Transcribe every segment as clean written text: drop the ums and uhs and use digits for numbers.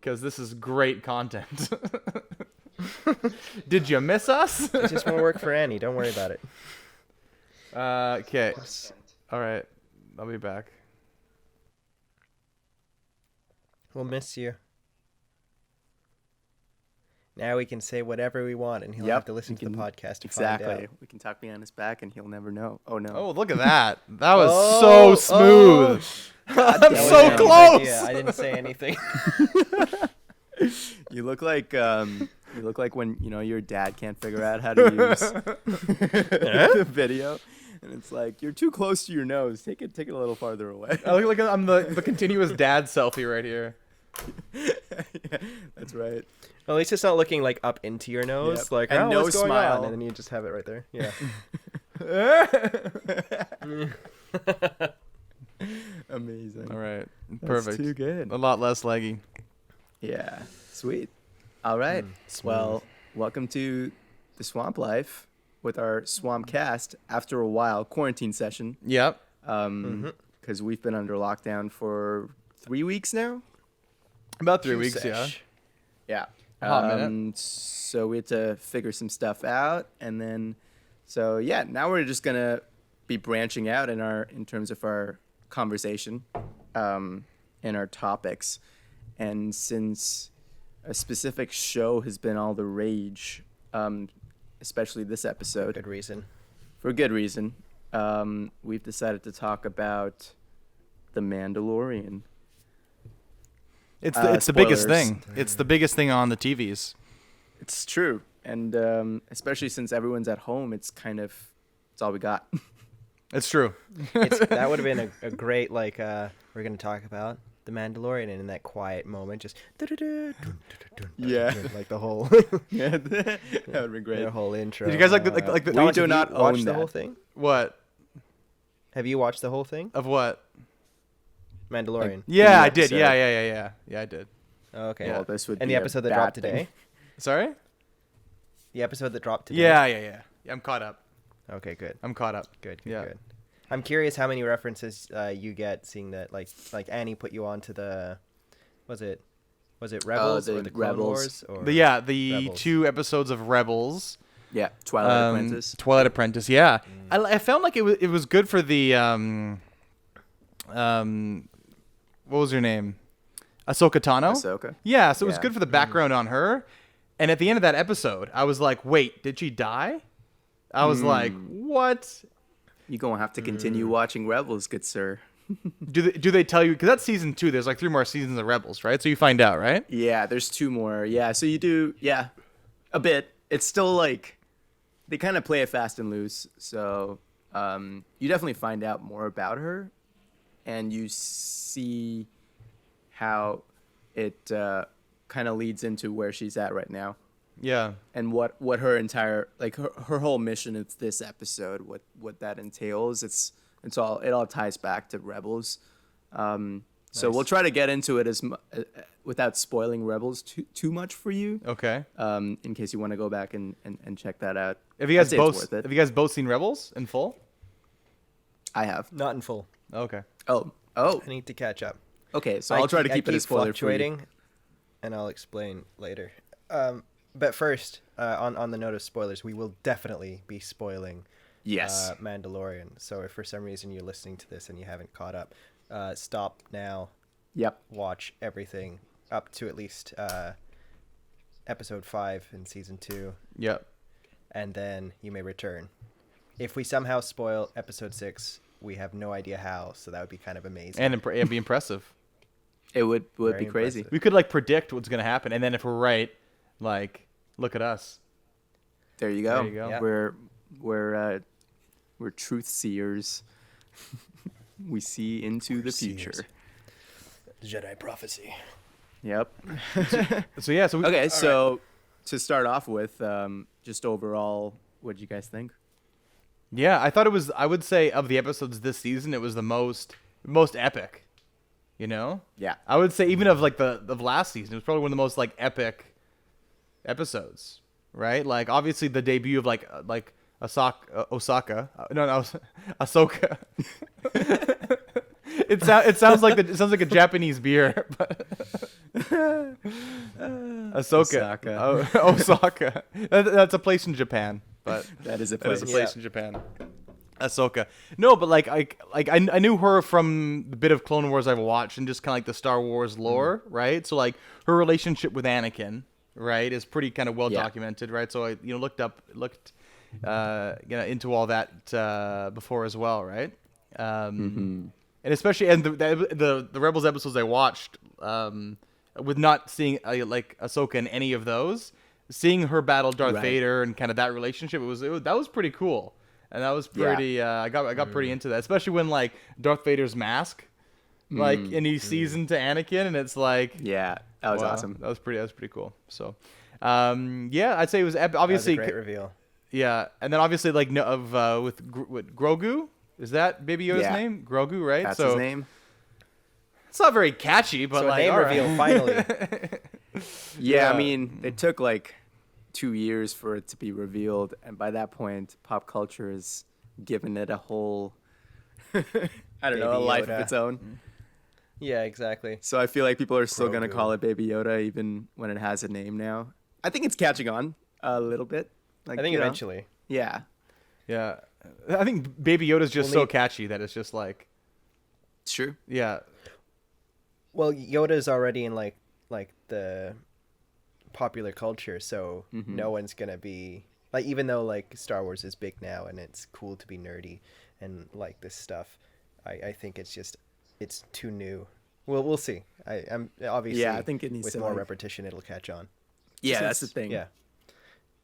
because this is great content. Did you miss us? It just won't work for Annie. Don't worry about it. Okay. All right. I'll be back. We'll miss you. Now we can say whatever we want, and he'll have to listen to the podcast to find out. We can talk behind his back, and he'll never know. Oh, no. Oh, look at that. That was so smooth. I'm so close. Yeah, I didn't say anything. You look like when your dad can't figure out how to use the video, and it's like you're too close to your nose. Take it a little farther away. I look like I'm the continuous dad selfie right here. Yeah, that's right. Well, at least it's not looking like up into your nose, Yep. like And no what's going smile. on? And then you just have it right there. Yeah. Amazing. All right. That's Perfect. too good. A lot less leggy. Yeah. Sweet. All right. Well, welcome to the Swamp Life with our Swamp Cast after a while quarantine session. Yep. Because we've been under lockdown for 3 weeks now. About 3 weeks, yeah. Yeah. A hot minute. So we had to figure some stuff out, and then, now we're just gonna be branching out in terms of our conversation, and our topics, and since a specific show has been all the rage, especially this episode, for good reason, we've decided to talk about the Mandalorian. It's the biggest spoilers. thing. It's the biggest thing on the TVs. It's true, and especially since everyone's at home, it's all we got. It's true. That would have been a great, we're going to talk about the Mandalorian, and in that quiet moment, just Yeah. like the whole Yeah, that would be great. the whole intro. Did you guys like the We do not watch own the that. whole thing? what? Have you watched the whole thing? Of what? Mandalorian. Yeah, the I did. episode. Yeah, I did. Oh, okay. Well, this would And be the a episode that bad dropped thing. today? Sorry? The episode that dropped today? Yeah. I'm caught up. Okay, good. I'm caught up. Good. Yeah. I'm curious how many references you get seeing that, like Annie put you on to the, was it Rebels the or the Clone Rebels. Wars? Or The Rebels? 2 episodes of Rebels. Yeah, Twilight Apprentice. Twilight Apprentice, yeah. I found like it was good for the what was her name? Ahsoka Tano. Ahsoka. Yeah, so it was Yeah. good for the background on her. And at the end of that episode, I was like, "Wait, did she die?" I was like, "What?" You're going to have to continue watching Rebels, good sir. Do they tell you? Because that's season 2. There's like 3 more seasons of Rebels, right? So you find out, right? Yeah, there's 2 more. Yeah, so you do, a bit. It's still like, they kind of play it fast and loose. So you definitely find out more about her. And you see how it kind of leads into where she's at right now. Yeah. And what her entire, like her whole mission is this episode, what that entails. It all ties back to Rebels. So we'll try to get into it without spoiling Rebels too much for you. Okay. In case you want to go back and check that out. Have you guys I'd say it's both? worth it. Have you guys both seen Rebels in full? I have. Not in full. Okay. Oh. I need to catch up. Okay, so I'll try to keep it a spoiler free. fluctuating, and I'll explain later. But first, on the note of spoilers, we will definitely be spoiling Yes. Mandalorian. So if for some reason you're listening to this and you haven't caught up, stop now. Yep. Watch everything up to at least episode 5 in season 2, Yep. and then you may return. If we somehow spoil episode 6, we have no idea how, so that would be kind of amazing. And it'd be impressive. It would Very be crazy. impressive. We could like predict what's gonna happen, and then if we're right, like, look at us. There you go. There you go. Yeah. We're truth seers. We see into the future. Jedi prophecy. Yep. So yeah. So Okay, so to start off with, just overall, what did you guys think? yeah, I thought it was. I would say of the episodes this season, it was the most epic. You know. Yeah. I would say even of like of last season, it was probably one of the most like epic episodes, right? Like obviously the debut of like Ahsoka. It sounds like a Japanese beer, but Ahsoka. Osaka. That's a place in Japan, but That is a that is place. a place in Japan. Ahsoka. No, but like I knew her from the bit of Clone Wars I've watched and just kind of like the Star Wars lore, right? So like her relationship with Anakin, right, is pretty kind of well documented, right? So I looked into all that before as well, right? And especially the Rebels episodes I watched, with not seeing like Ahsoka in any of those, seeing her battle Darth Vader and kind of that relationship, that was pretty cool. And that was pretty. I got pretty into that, especially when like Darth Vader's mask, like, and he sees into Anakin, and it's like, Yeah, that was wow, awesome. That was pretty cool. So, yeah, I'd say it was obviously That was a great reveal. yeah, and then obviously like with Grogu, is that Baby Yoda's name? Grogu, right? That's so his name. it's not very catchy, but So like a name all right. reveal finally. Yeah, Yeah. I mean, it took like 2 years for it to be revealed, and by that point, pop culture has given it a whole, I don't know, a Baby life Yoda. of its own. Yeah, exactly. So I feel like people are still gonna Grogu. call it Baby Yoda even when it has a name now. I think it's catching on a little bit. Like, I think eventually. Yeah, Yeah, I think Baby Yoda's just We'll so need- catchy that it's just like, it's true. yeah, Well, Yoda's already in like the popular culture, so no one's gonna be like, even though like Star Wars is big now and it's cool to be nerdy and like this stuff, I think it's too new. We'll see. I'm obviously, Yeah, I think it needs with to, more like- repetition it'll catch on. Yeah, Since- that's the thing. Yeah,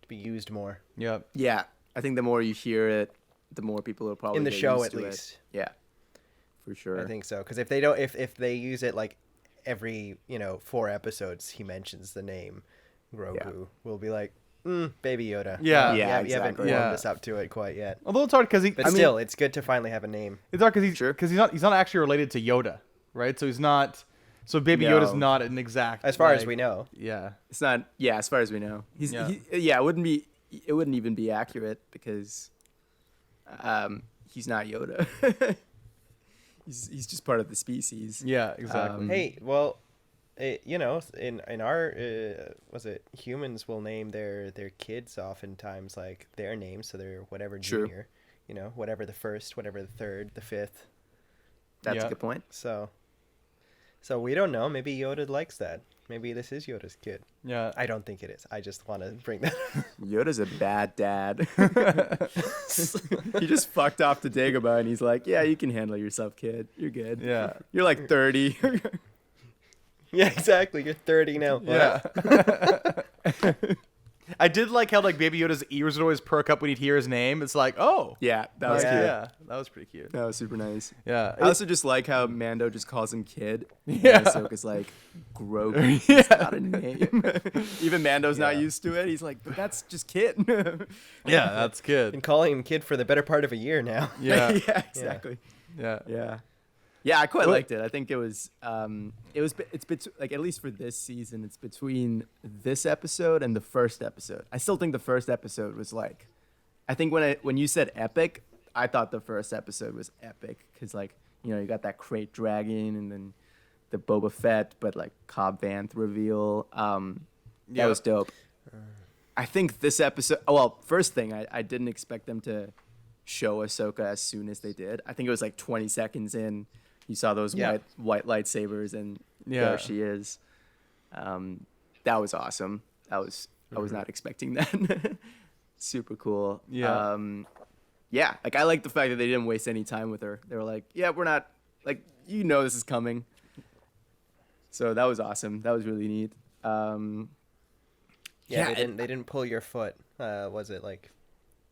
to be used more yeah. Yeah, I think the more you hear it, the more people will probably in the get show used at to it. least. Yeah, for sure. I think so, because if they don't, if they use it like every 4 episodes, he mentions the name Grogu, we'll be like, Baby Yoda. Yeah. Well, Yeah, you haven't exactly. warmed Yeah. us up to it quite yet. Although it's hard because But still, it's good to finally have a name. it's hard because Sure. he's not actually related to Yoda, right? So he's not. So Baby No. Yoda's not an exact. As far as like- we know. Yeah. It's not. Yeah, as far as we know, Yeah. it wouldn't be. It wouldn't even be accurate because, he's not Yoda. he's just part of the species. Yeah. Exactly. Hey, well, in our was it humans will name their kids oftentimes like their names, so they're whatever True. junior, whatever the first, whatever the third, the fifth. That's Yeah. a good point. So we don't know. Maybe Yoda likes that. Maybe this is Yoda's kid. Yeah. I don't think it is. I just want to bring that up. Yoda's a bad dad. He just fucked off to Dagobah, and he's like, "Yeah, you can handle yourself, kid. You're good. Yeah. You're like 30." Yeah, exactly. You're 30 now. Yeah. I did like how like Baby Yoda's ears would always perk up when he'd hear his name. It's like, oh, Yeah, that was yeah, cute. yeah, that was pretty cute. That was super nice. Yeah. I also just like how Mando just calls him kid. Yeah. And Ahsoka's like, Grogu. Yeah. It's not a name. Even Mando's not Yeah. used to it. He's like, but that's just kid. Yeah, that's Been good. calling him kid for the better part of a year now. Yeah. Yeah, exactly. Yeah. Yeah. Yeah, I quite Well- liked it. I think it's like, at least for this season, it's between this episode and the first episode. I still think the first episode was like, I think when you said epic, I thought the first episode was epic because like, you got that crate dragon and then the Boba Fett, but like Cobb Vanth reveal. That Yeah. was dope. I think this episode, well, first thing, I didn't expect them to show Ahsoka as soon as they did. I think it was like 20 seconds in. You saw those Yeah. white lightsabers, and Yeah. there she is. That was awesome. I was not expecting that. Super cool. Yeah. Yeah. Like I like the fact that they didn't waste any time with her. They were like, "Yeah, we're not like this is coming." So that was awesome. That was really neat. Yeah, Yeah, they didn't pull your foot. Was it like?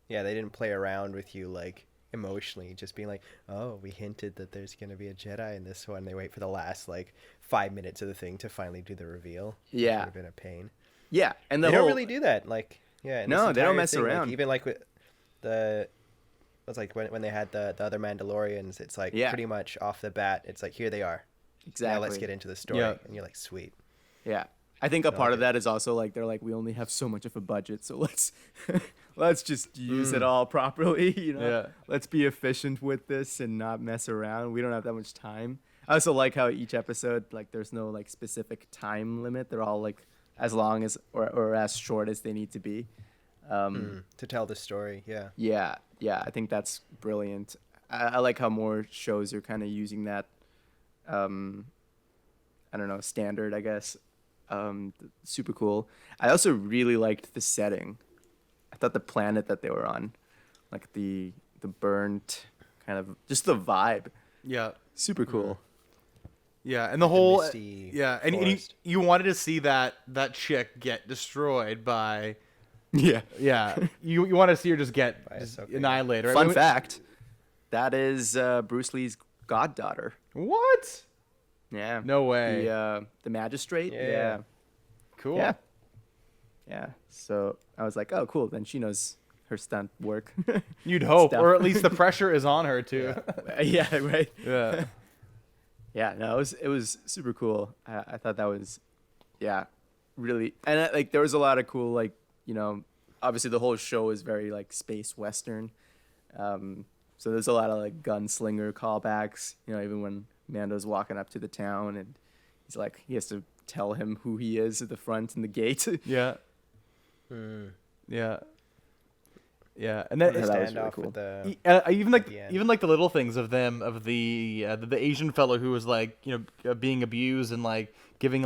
Yeah, they didn't play around with you like emotionally, just being like, "Oh, we hinted that there's gonna be a Jedi in this one." They wait for the last like 5 minutes of the thing to finally do the reveal. Yeah. Which would have been a pain. Yeah, and the They whole don't really do that. Like, yeah. in this No, they don't entire mess thing, like, around. even like with it was like when they had the other Mandalorians. It's like Yeah. pretty much off the bat. It's like, here they are. exactly. Now let's get into the story. Yeah. And you're like, sweet. Yeah. I think a part like of that is also like they're like, we only have so much of a budget, so let's just use it all properly, Yeah. Let's be efficient with this and not mess around. We don't have that much time. I also like how each episode, like, there's no like specific time limit. They're all like as long as or as short as they need to be. To tell the story, yeah. Yeah, I think that's brilliant. I like how more shows are kind of using that, I don't know, standard, I guess. Super cool. I also really liked the setting. I thought the planet that they were on, like the burnt kind of, just the vibe, Yeah. super cool. Yeah, and the whole misty and forest. you wanted to see that chick get destroyed by Yeah. you want to see her just get By Ahsoka, annihilated. Right? Fun fact, that is Bruce Lee's goddaughter. What? Yeah. No way. The magistrate. Yeah. Cool. Yeah. So I was like, oh, cool. Then she knows her stunt work. You'd hope, Stuff. or at least the pressure is on her too. Yeah. Right. Yeah. Yeah. No, it was super cool. I thought that was, really, and like there was a lot of cool, like, obviously the whole show is very like space western. So there's a lot of like gunslinger callbacks. Even when Mando's walking up to the town and he's like, he has to tell him who he is at the front and the gate. Yeah. Yeah. Yeah, and then The that was really standoff cool. with the even like the little things of them of the Asian fellow who was like being abused and like giving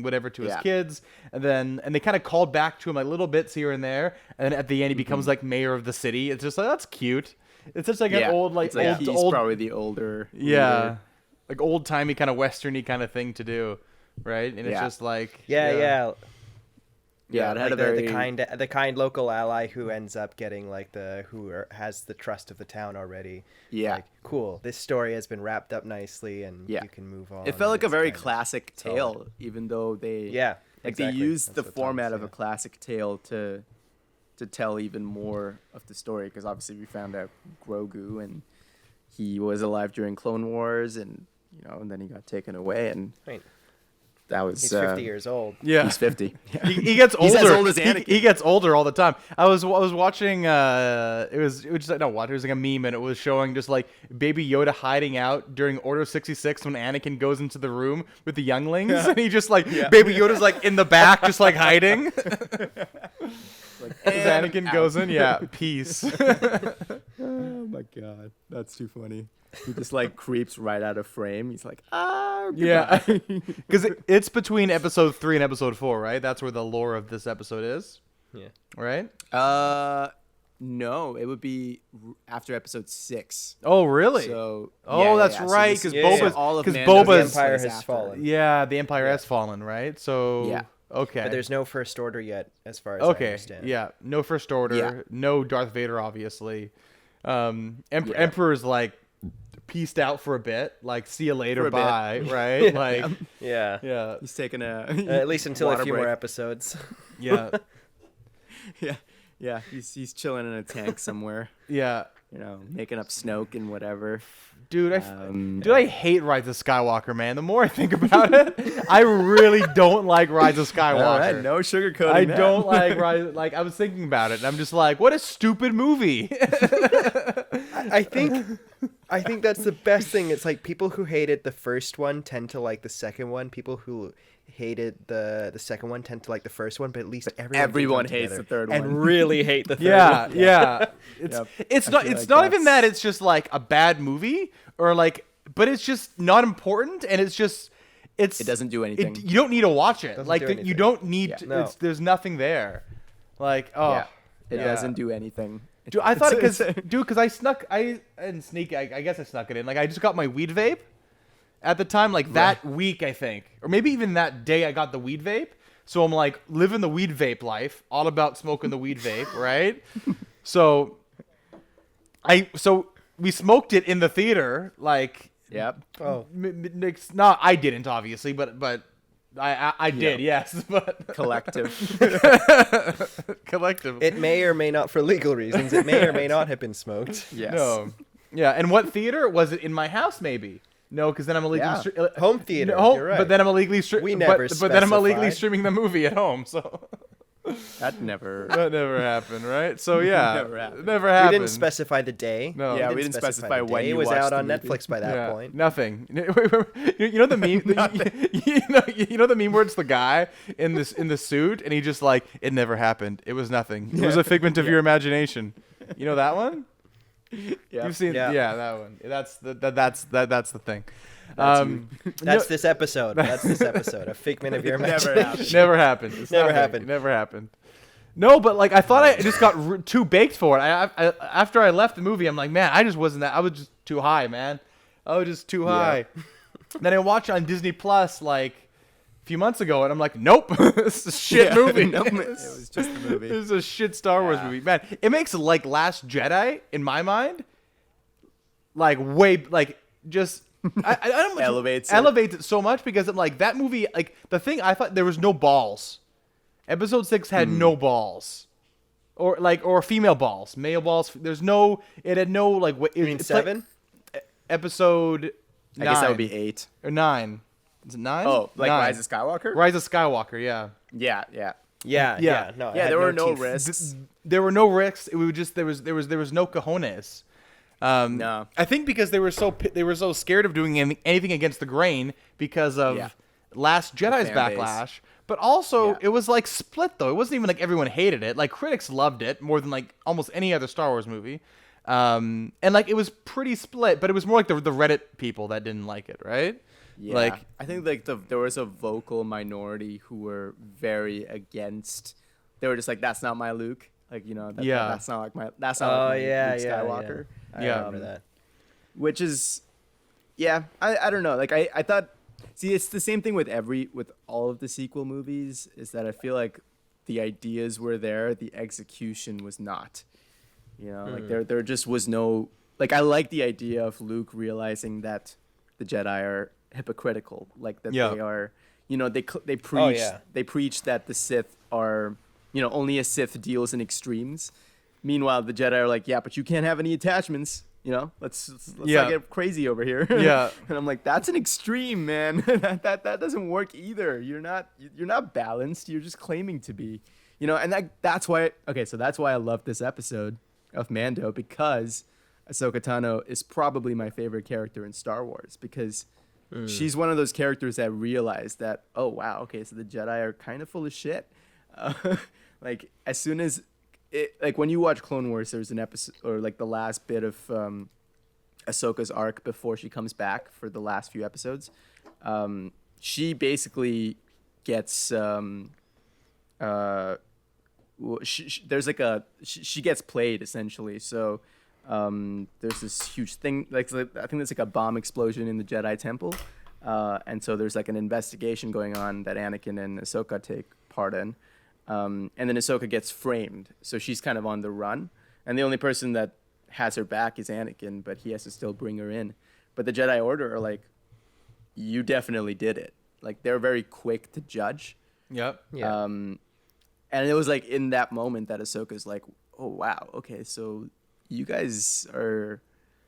whatever to his Yeah. kids, and they kind of called back to him like little bits here and there, and then at the end he becomes like mayor of the city. It's just like, that's cute. It's just like an old it's like he's old probably the older. yeah leader. like old timey kind of westerny kind of thing to do, right? And it's Yeah. just like yeah. Yeah, it had Like a very the kind local ally who ends up getting like has the trust of the town already. Yeah. Like, cool. This story has been wrapped up nicely, and Yeah. you can move on. It felt like a It's very kind of classic solid. tale, even though they Yeah, like exactly. they used the That's what format Tom's of a saying. classic tale to tell even more of the story, because obviously we found out Grogu and he was alive during Clone Wars, and and then he got taken away, and Right. that was He's 50 years old. yeah. he's 50. He gets older. He's as old as Anakin. He gets older all the time. I was watching. It was just like, no, what? It was like a meme, and it was showing just like Baby Yoda hiding out during Order 66 when Anakin goes into the room with the younglings, and he just like Baby Yoda's like in the back, just like hiding. Like, As and Anakin out. goes in, peace. Oh my god, that's too funny. He just like creeps right out of frame. He's like, Yeah, goodbye." because it's between episode 3 and episode 4, right? That's where the lore of this episode is, Yeah. right? No, it would be after episode 6. Oh, really? So, that's So right, this- 'cause Yeah, Boba's yeah. all of because Mando's Boba's takes Empire place has after. fallen. Yeah, the Empire has fallen, right? So Yeah. okay. But there's no First Order yet, as far as I okay. understand. Yeah, no First Order, Yeah. no Darth Vader, obviously. Emperor's like peaced out for a bit, like see you later, For a bit. bye, right? Like Yeah. yeah, He's taking a At least until a water few break. more episodes. yeah, Yeah. He's chilling in a tank somewhere, yeah. making up Snoke and whatever. Dude, Um, I hate Rise of Skywalker, man. The more I think about it, I really don't like Rise of Skywalker. All right, no sugarcoating. I that. don't like Rise. Like I was thinking about it, and I'm just like, what a stupid movie. I think that's the best thing. It's like people who hated the first one tend to like the second one. People who hated the second one tend to like the first one, but at least Everyone can come hates the together third and one. really hate the third Yeah, one. yeah. It's Yep. it's I not feel it's like not even that. that's- It's just like a bad movie or like, but it's just not important, and it's just It doesn't do anything. you don't need to watch it. Doesn't Like do you anything. don't need. Yeah. To, No. there's nothing there. Like It yeah. doesn't do anything. Dude, I thought It's- because I didn't sneak. I guess I snuck it in. Like I just got my weed vape at the time, like that week, I think, or maybe even that day. I got the weed vape, so I'm like living the weed vape life, all about smoking the weed vape, right? So we smoked it in the theater, like Yep. Oh, I didn't obviously, but I did, yes, but Collective. collective. it may or may not, for legal reasons, it may or may not have been smoked. Yes. No. Yeah, and what theater was it? In my house, maybe. No, because then I'm illegally Yeah. Home theater. No, you're right. but then I'm illegally We never but then I'm illegally specified. streaming the movie at home. So That never. That never happened, right? So yeah, Never happened. it never We happened. didn't specify the day. No. Yeah, we didn't specify the when day. you It was watched out the on movie. Netflix by that Yeah, point. nothing. You know the meme. You know the meme where it's the guy in the suit, and he just like, it never happened. It was nothing. It was a figment of your imagination. You know that one? Yeah. You've seen? Yeah. Yeah, that one. That's the thing. That's you. That's this episode. That's this episode. A figment of your Never imagination. happened. Never happened. It's Never nothing. happened. It never happened. No, but like I thought I just got too baked for it. I after I left the movie, I'm like, man, I just wasn't that. I was just too high, man. I was just too high. Then I watched it on Disney Plus like a few months ago, and I'm like, nope, this is a shit movie. Nope, it was just a movie. This is a shit Star Wars movie, man. It makes like Last Jedi in my mind, like way like just. I don't know, Elevates it so much because I'm like that movie. Like the thing, I thought there was no balls. Episode 6 had no balls, or female balls, male balls. There's no. It had no like. You mean 7? Like, episode 9. I guess that would be 8. Or 9. Is it 9? Oh, like 9. Rise of Skywalker? Rise of Skywalker. Yeah. Yeah. Yeah. No. Yeah, I had there were no teeth. risks. There were no risks. It was just there was no cojones. No. I think because they were so scared of doing anything against the grain because of Last Jedi's fan base. backlash. But also, Yeah. it was like split though. It wasn't even like everyone hated it. Like critics loved it more than like almost any other Star Wars movie. And like it was pretty split, but it was more like the Reddit people that didn't like it, right? Yeah. Like I think like there was a vocal minority who were very against. They were just like, that's not my Luke. Like, you know, that's not like my Luke Skywalker. I Yeah. remember that. Which is, yeah, I don't know. Like I thought, see, it's the same thing with all of the sequel movies, is that I feel like the ideas were there, the execution was not. You know, like there just was no, like I like the idea of Luke realizing that the Jedi are hypocritical, like that they are, you know, they preach that the Sith are, you know, only a Sith deals in extremes. Meanwhile, the Jedi are like, yeah, but you can't have any attachments. You know, let's not get crazy over here. Yeah. And I'm like, that's an extreme, man. that doesn't work either. You're not balanced. You're just claiming to be. You know, and that's why. Okay, so that's why I love this episode of Mando, because Ahsoka Tano is probably my favorite character in Star Wars, because she's one of those characters that realize that, oh wow, okay, so the Jedi are kind of full of shit. Like as soon as like when you watch Clone Wars, there's an episode, or like the last bit of Ahsoka's arc before she comes back for the last few episodes. She basically gets she gets played essentially. So there's this huge thing, like I think there's like a bomb explosion in the Jedi Temple, and so there's like an investigation going on that Anakin and Ahsoka take part in. And then Ahsoka gets framed, so she's kind of on the run, and the only person that has her back is Anakin, but he has to still bring her in. But the Jedi Order are like, you definitely did it. Like they're very quick to judge. Yep. Yeah. And it was like in that moment that Ahsoka's like, oh wow, okay, so you guys are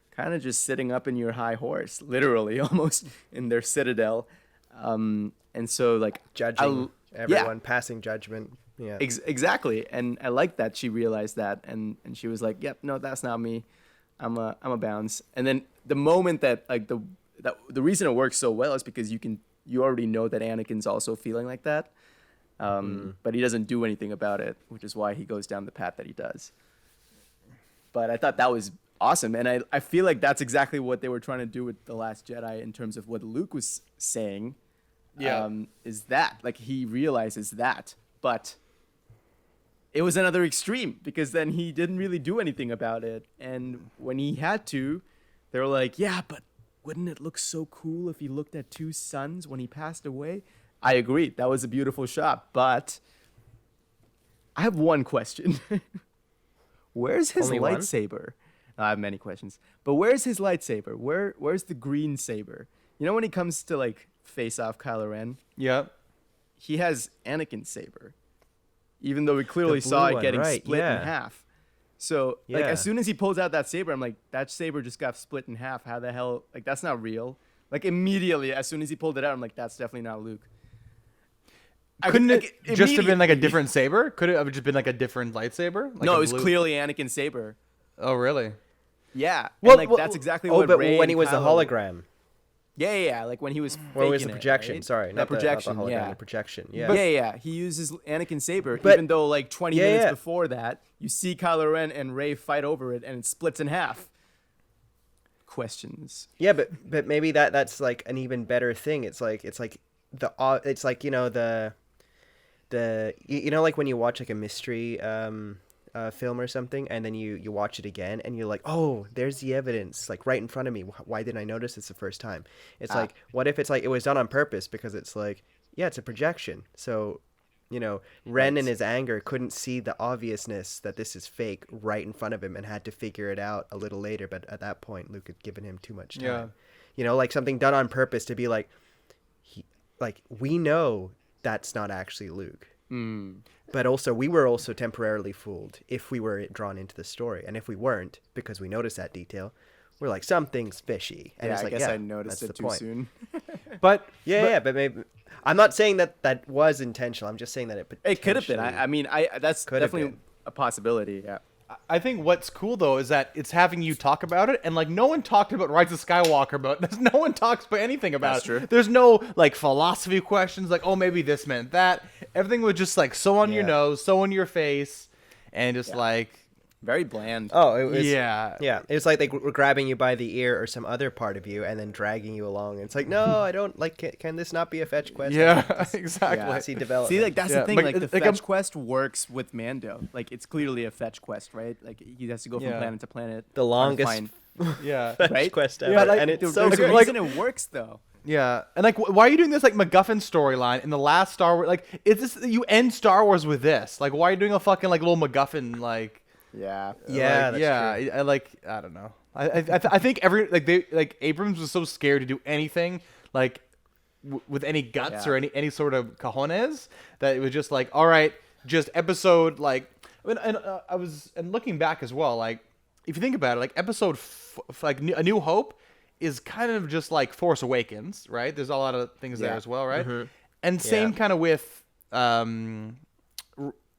kind of just sitting up in your high horse, literally almost in their citadel. And so like Judging everyone, passing judgment. Yeah. Exactly. And I like that she realized that, and she was like, yep, no, that's not me. I'm a bounce. And then the moment that like the reason it works so well is because you already know that Anakin's also feeling like that. But he doesn't do anything about it, which is why he goes down the path that he does. But I thought that was awesome. And I feel like that's exactly what they were trying to do with The Last Jedi in terms of what Luke was saying. Is that like he realizes that, but it was another extreme, because then he didn't really do anything about it. And when he had to, they were like, yeah, but wouldn't it look so cool if he looked at two suns when he passed away? I agree. That was a beautiful shot. But I have one question. Where's his Only one? lightsaber? I have many questions. But where's his lightsaber? Where's the green saber? You know when he comes to like face off Kylo Ren? Yep. He has Anakin's saber, even though we clearly The blue saw it one, getting right, split yeah. in half. So like Yeah. as soon as he pulls out that saber, I'm like, that saber just got split in half. How the hell? Like that's not real. Like immediately, as soon as he pulled it out, I'm like, that's definitely not Luke. Couldn't it just have been like a immediately- different saber? Could it have just been like a different lightsaber? Like No, a it was blue- clearly Anakin's saber. Oh, really? Yeah. Well, and, well, that's exactly Oh, what but Rey when and he was the Kylo- hologram. Yeah. Like when he was Well, it was the faking projection. right? Sorry, the not projection. the hologram. Yeah. The projection. Yeah. But- Yeah. He uses Anakin's saber, But- even though like 20 Yeah, minutes yeah. before that, you see Kylo Ren and Rey fight over it, and it splits in half. Questions. Yeah, but maybe that's like an even better thing. It's like it's like like when you watch like a mystery film or something, and then you watch it again, and you're like, oh, there's the evidence like right in front of me. Why didn't I notice this the first time? It's like, what if it's like it was done on purpose, because it's like, yeah, it's a projection. So, Ren in his anger couldn't see the obviousness that this is fake right in front of him, and had to figure it out a little later. But at that point, Luke had given him too much time. Yeah. Like something done on purpose to be like, we know that's not actually Luke. But also, we were also temporarily fooled if we were drawn into the story. And if we weren't, because we noticed that detail, we're like, something's fishy. And Yeah, it's I like, guess yeah, I noticed that's it the too point. soon. But But maybe I'm not saying that was intentional. I'm just saying that It could have been. potentially- I mean, that's Could have definitely been. a possibility. Yeah. I think what's cool though is that it's having you talk about it, and like no one talked about Rise of Skywalker, but no one talks about anything about That's it. true. There's no like philosophy questions, like oh maybe this meant that. Everything was just like so on your Yeah. nose, so on your face, and just like Very bland. Oh, it was. yeah, Yeah, it was like they were grabbing you by the ear or some other part of you, and then dragging you along. It's like, no, I don't like. Can this not be a fetch quest? yeah, exactly. Yeah. See development. See, like that's Yeah, the thing. but Like the like, fetch quest works with Mando. Like it's clearly a fetch quest, right? Like he has to go from Yeah. planet to planet. the trying to longest find- Yeah, fetch Right? quest Yeah, ever, like, and it's There's so a like- good. reason it works though. yeah, and like why are you doing this like MacGuffin storyline in the last Star Wars? Like, is this you end Star Wars with this? Like, why are you doing a fucking like little MacGuffin like? Yeah. Yeah, like, that's true. I like I don't know. I think Abrams was so scared to do anything like with any guts Yeah. or any sort of cojones that it was just like, all right, just episode like. I was looking back as well. Like if you think about it, like episode like A New Hope is kind of just like Force Awakens, right? There's a lot of things there Yeah. as well, right? Mm-hmm. And same Yeah. kind of with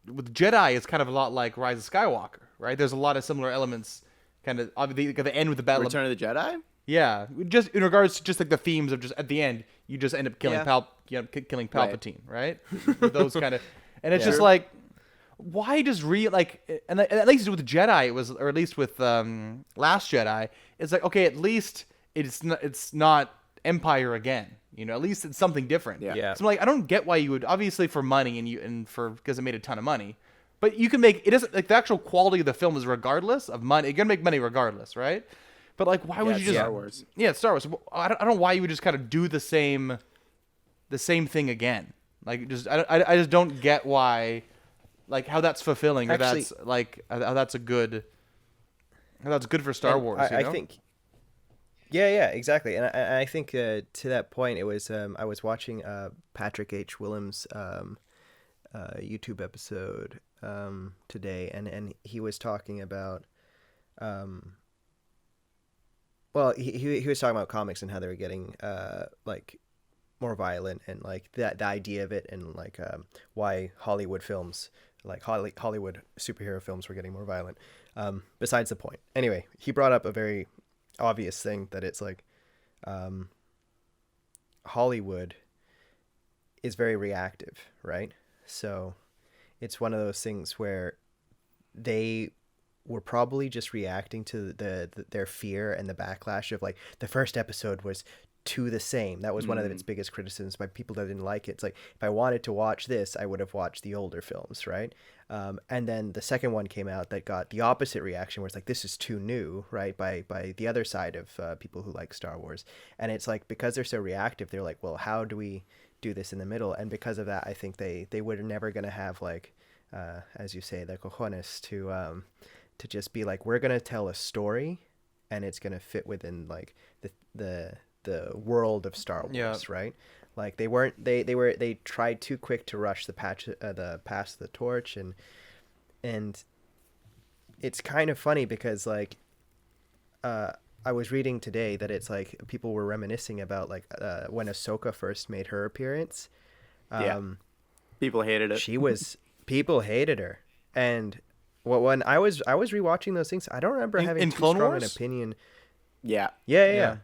Jedi, it's kind of a lot like Rise of Skywalker, right? There's a lot of similar elements. Kind of obviously the end with the battle. Return of the Jedi. Yeah, just in regards to just like the themes of just at the end, you just end up killing Yeah. killing Right. Palpatine, right? With those kind of, and it's Yeah. just like, why just and at least with Jedi it was, or at least with Last Jedi, it's like okay, at least it's not Empire again. At least it's something different. Yeah. Yeah. So I'm like, I don't get why you would, obviously for money because it made a ton of money, but you can make it doesn't like the actual quality of the film is regardless of money. You're gonna make money regardless, right? But like, why would Yeah, you it's just? Star Wars. Yeah, it's Star Wars. I don't know why you would just kind of do the same thing again. Like, I just don't get why, like how that's fulfilling or Actually- that's like how that's good for Star And Wars. I think. Yeah, exactly, and I think to that point, it was I was watching Patrick H. Willems' YouTube episode today, and he was talking about, well, he was talking about comics and how they were getting like more violent, and like the idea of it, and like why Hollywood films, like Hollywood superhero films, were getting more violent. Besides the point, anyway, he brought up a very obvious thing that it's like Hollywood is very reactive, right? So it's one of those things where they were probably just reacting to their fear and the backlash of like the first episode was too the same. That was one of its biggest criticisms by people that didn't like it. It's like, if I wanted to watch this, I would have watched the older films, right? And then the second one came out that got the opposite reaction, where it's like, this is too new, right? By the other side of people who like Star Wars. And it's like, because they're so reactive, they're like, well, how do we do this in the middle? And because of that, I think they were never going to have like, as you say, the cojones to just be like, we're going to tell a story and it's going to fit within like the world of Star Wars, Yeah. right? Like they tried too quick to rush the pass the torch, and it's kind of funny because like I was reading today that it's like people were reminiscing about like when Ahsoka first made her appearance, People hated it. People hated her. And when I was rewatching those things, I don't remember having too Clone strong an Wars? opinion. Yeah. Yeah.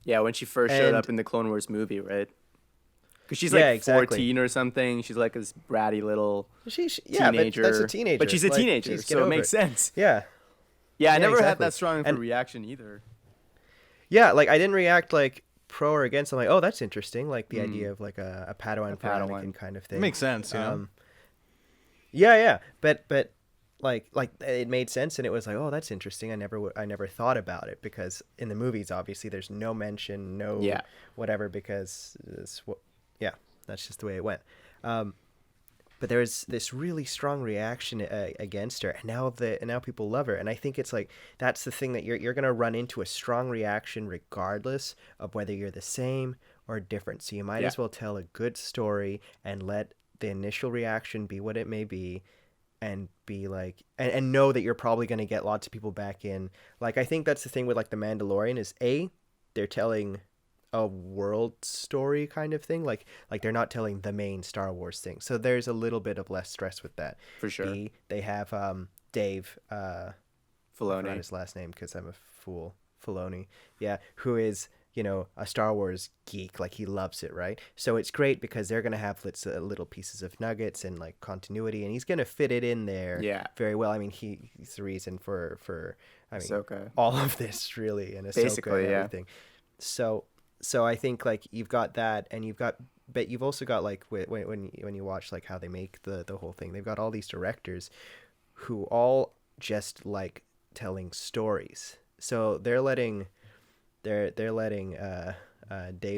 Yeah, when she first showed And- up in the Clone Wars movie, right? Because she's Yeah, like exactly. 14 or something. She's like this bratty little Yeah, teenager. but that's a teenager. But she's a Like, teenager, geez, get so it over makes sense. Yeah. Yeah, I Yeah, never had exactly. that strong of a And- reaction either. Yeah, like I didn't react like pro or against. I'm like, oh, that's interesting. Like the idea of like a Padawan for Padawan. Anakin kind of thing. It makes sense, you know. Yeah, but like it made sense, and it was like, oh, that's interesting. I never thought about it, because in the movies, obviously, there's no mention, no whatever, because that's just the way it went. But there was this really strong reaction against her, and now people love her, and I think it's like that's the thing, that you're gonna run into a strong reaction regardless of whether you're the same or different. So you might as well tell a good story and let the initial reaction be what it may be, and be like, and know that you're probably gonna get lots of people back in. Like I think that's the thing with like the Mandalorian is they're telling a world story kind of thing, like they're not telling the main Star Wars thing, so there's a little bit of less stress with that. For sure. B, they have Dave I forgot Filoni. his last name because I'm a fool. Filoni, yeah, who is, you know, a Star Wars geek, like he loves it, right? So it's great because they're gonna have little pieces of nuggets and like continuity, and he's gonna fit it in there very well. I mean, he's the reason for I mean Ahsoka. all of this really, and Ahsoka Basically, and everything. So I think like you've got that, and but you've also got like when you watch like how they make the whole thing, they've got all these directors who all just like telling stories. So they're letting Dave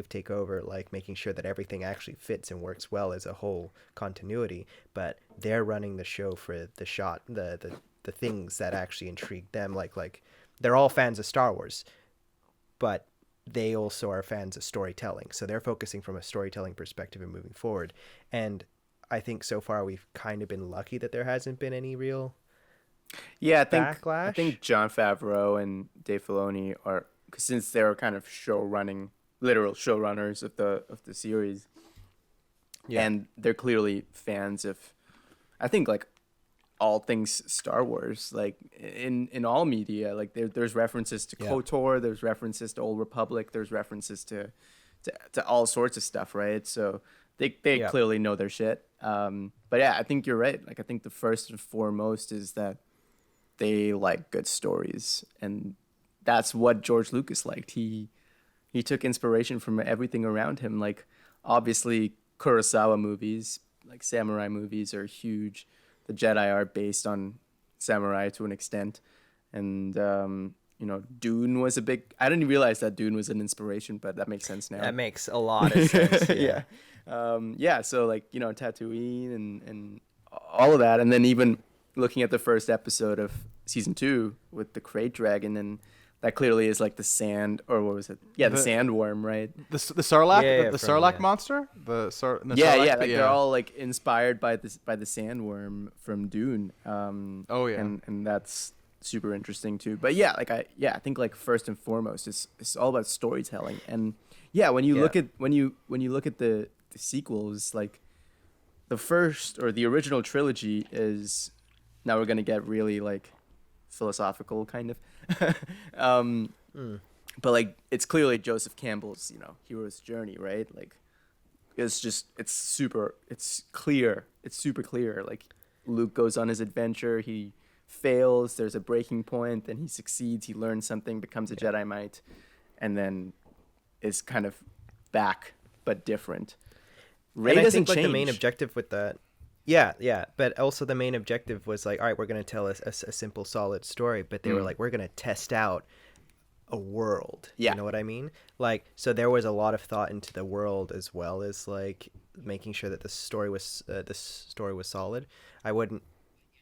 take over, like making sure that everything actually fits and works well as a whole continuity. But they're running the show for the things that actually intrigue them. Like they're all fans of Star Wars, but they also are fans of storytelling. So they're focusing from a storytelling perspective and moving forward. And I think so far we've kind of been lucky that there hasn't been any real backlash. I think Jon Favreau and Dave Filoni are, since they're kind of literal showrunners of the series, and they're clearly fans of, I think, like all things Star Wars, like in all media, like there's references to KOTOR, there's references to Old Republic, there's references to all sorts of stuff, right? So they clearly know their shit. But yeah, I think you're right. Like I think the first and foremost is that they like good stories, and that's what George Lucas liked. He took inspiration from everything around him. Like obviously Kurosawa movies, like samurai movies, are huge. The Jedi are based on samurai to an extent, and Dune was a big. I didn't realize that Dune was an inspiration, but that makes sense now. That makes a lot of sense. Yeah. So like Tatooine and all of that, and then even looking at the first episode of season 2 with the Krayt Dragon, and that clearly is like the sand, or what was it? Yeah, the sandworm, right? The Sarlacc, the from Sarlacc monster. The Sarlacc, like they're all like inspired by the sandworm from Dune. And that's super interesting too. But yeah, I think like first and foremost, it's all about storytelling. And yeah, when you look at the sequels, like the first or the original trilogy is, now we're gonna get really like philosophical kind of. But like it's clearly Joseph Campbell's hero's journey, right? Like it's super clear. Like Luke goes on his adventure, he fails, there's a breaking point, then he succeeds, he learns something, becomes a Jedi Knight, and then is kind of back but different. Rey doesn't think like change. the main objective with that. Yeah, but also the main objective was like, all right, we're going to tell a simple, solid story, but they were like, we're going to test out a world. Yeah. You know what I mean? Like, so there was a lot of thought into the world, as well as like making sure that the story was solid. I wouldn't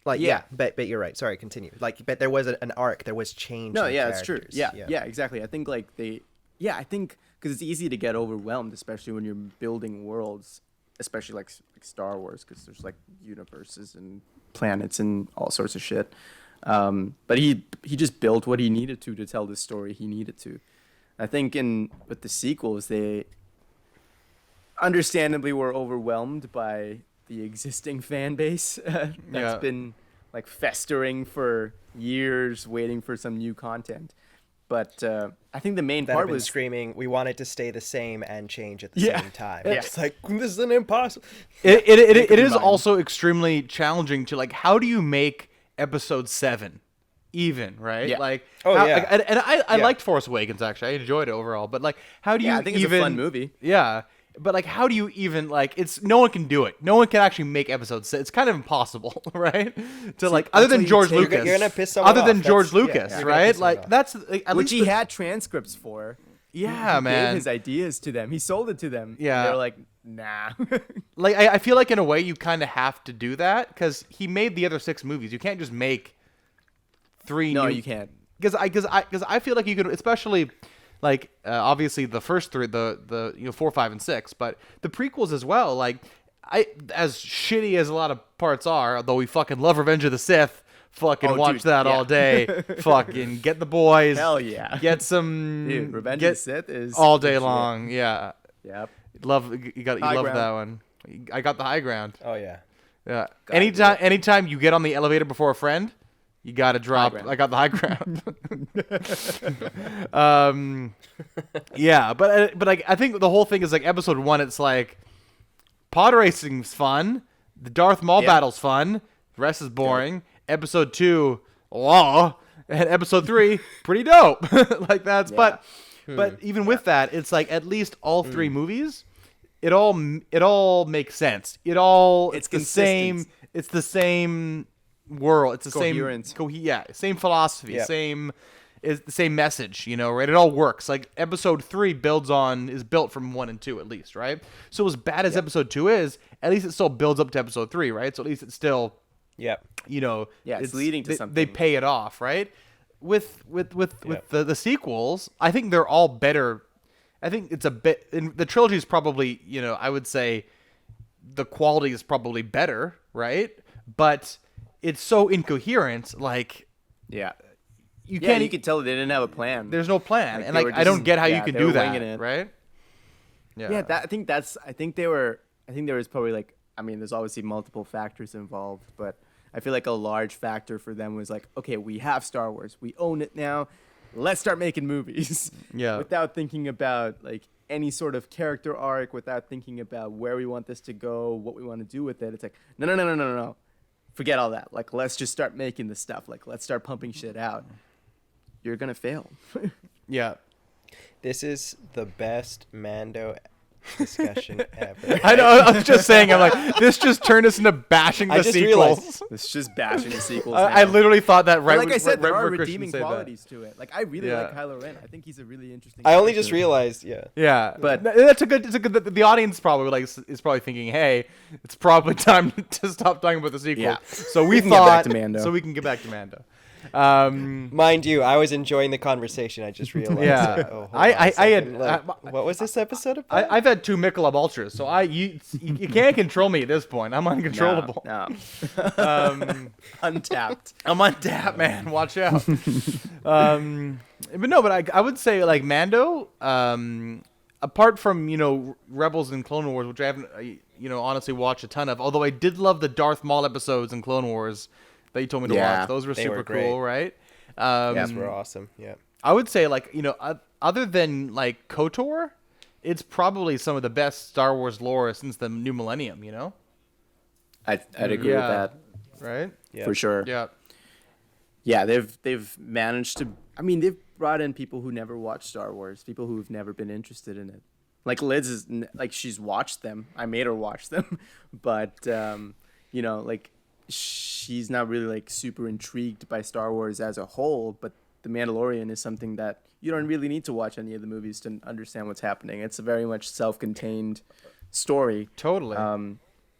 like, but you're right. Sorry, continue. Like, but there was an arc, there was change. No, in yeah, characters. it's true. Yeah, exactly. I think like I think because it's easy to get overwhelmed, especially when you're building worlds, especially like Star Wars, because there's like universes and planets and all sorts of shit. But he just built what he needed to tell the story he needed to. I think with the sequels, they understandably were overwhelmed by the existing fan base that's Yeah. been like festering for years, waiting for some new content. But I think the main That have part been was screaming, we want it to stay the same and change at the Yeah. same time. Yeah. It's like, this is an impossible. It could is combine. also extremely challenging to like, how do you make episode 7 even, right? Yeah. Like, Oh, how- yeah. like, and I Yeah. liked Force Awakens, actually. I enjoyed it overall. But like, how do you Yeah, I think even, it's a fun movie. Yeah. But like, how do you even like? It's no one can do it. No one can actually make episodes. It's kind of impossible, right? To like, other than until you George take- Lucas, You're gonna piss someone other than off. George That's- yeah, Lucas, you're gonna right? piss someone Like off. that's like, at which least he had transcripts for. yeah, He man. gave his ideas to them. He sold it to them. Yeah. They were like, nah. Like I feel like in a way you kind of have to do that because he made the other 6 movies. You can't just make 3 No, new. you can't. Because I feel like you could, especially like obviously the first 3, the 4, 5, and 6, but the prequels as well. Like as shitty as a lot of parts are, although we fucking love Revenge of the Sith. Fucking Oh, watch dude, that all yeah. day. Fucking get the boys. Hell yeah. Get some. Dude, Revenge get of the Sith is all day legit. long. Yeah. Yep. You High love ground. that one. I got the high ground. Oh, yeah. Yeah. Gotta Anytime you get on the elevator before a friend, you gotta drop. ground. I got the high ground. Yeah, but like I think the whole thing is like episode 1. It's like pod racing's fun, the Darth Maul Yeah. battle's fun. The rest is boring. Episode 2, law, and episode 3, pretty dope. Like that's but even with that, it's like at least all 3 movies. It all makes sense. It's the same. consistent. It's the same world. It's the Coherent. same. Same philosophy. Yep. Is the same message. Right? It all works. Like episode 3 is built from 1 and 2 at least, right? So as bad as episode 2 is, at least it still builds up to episode 3, right? So at least it's still, Yep. Yeah, it's leading to they, something. They pay it off, right? With Yep. the sequels, I think they're all better. I think it's a bit. The trilogy is probably, I would say, the quality is probably better, right? But it's so incoherent. Like Yeah. you Yeah, can't. you could tell they didn't have a plan. There's no plan, Like, and they like were I don't just- get how you yeah, can they do were that, winging it. right? Yeah, I think there was probably like, I mean, there's obviously multiple factors involved, but I feel like a large factor for them was like, okay, we have Star Wars, we own it now, let's start making movies. Yeah. Without thinking about like any sort of character arc, without thinking about where we want this to go, what we want to do with it. It's like, no. Forget all that. Like, let's just start making the stuff. Like, let's start pumping shit out. You're gonna fail. Yeah. This is the best Mando discussion ever. I know. I was just saying. I'm like, this just turned us into bashing the I just sequels. realized- It's just bashing the sequels. I now. literally thought that But right. like I said, there right are when Christian redeeming said that. qualities to it. Like I really Yeah. like Kylo Ren. I think he's a really interesting. I only just character. realized, yeah. Yeah, But- that's a good. It's a good. The audience probably is probably thinking, hey, it's probably time to stop talking about the sequel. Yeah. So we can get thought. back to Mando. So we can get back to Mando. Mind you, I was enjoying the conversation. I just realized. Yeah. like, oh, hold I- on a I had- second, like, what was this episode about? I've had 2 Michelob Ultras, so you can't control me at this point. I'm uncontrollable. No. Untapped. I'm on tap, man. Watch out. But no, but I would say like Mando, apart from Rebels and Clone Wars, which I haven't honestly watched a ton of. Although I did love the Darth Maul episodes in Clone Wars that you told me to Yeah, watch. Those were they super were great. cool, right? These were awesome. Yeah. I would say like other than like KOTOR, it's probably some of the best Star Wars lore since the new millennium. I'd agree with that Right? Yeah. for sure. Yeah. Yeah, they've managed to. I mean, they've brought in people who never watched Star Wars, people who've never been interested in it. Like Liz is like she's watched them. I made her watch them, but like she's not really like super intrigued by Star Wars as a whole. But The Mandalorian is something that you don't really need to watch any of the movies to understand what's happening. It's a very much self-contained story. Totally.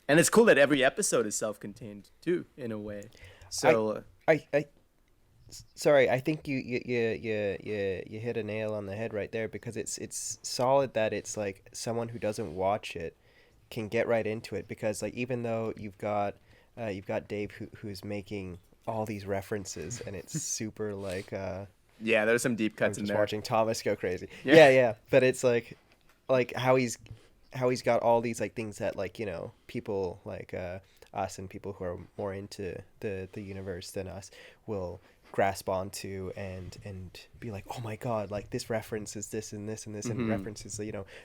And it's cool that every episode is self-contained too, in a way. So Sorry, I think you hit a nail on the head right there, because it's solid that it's like someone who doesn't watch it can get right into it, because like even though you've got Dave who's making all these references and it's super like yeah, there's some deep I'm cuts in just there. watching Thomas go crazy. Yeah. Yeah, but it's like how he's how he's got all these like things that like, people like us and people who are more into the universe than us will grasp onto and be like, oh my god, like this reference is this and this and this and references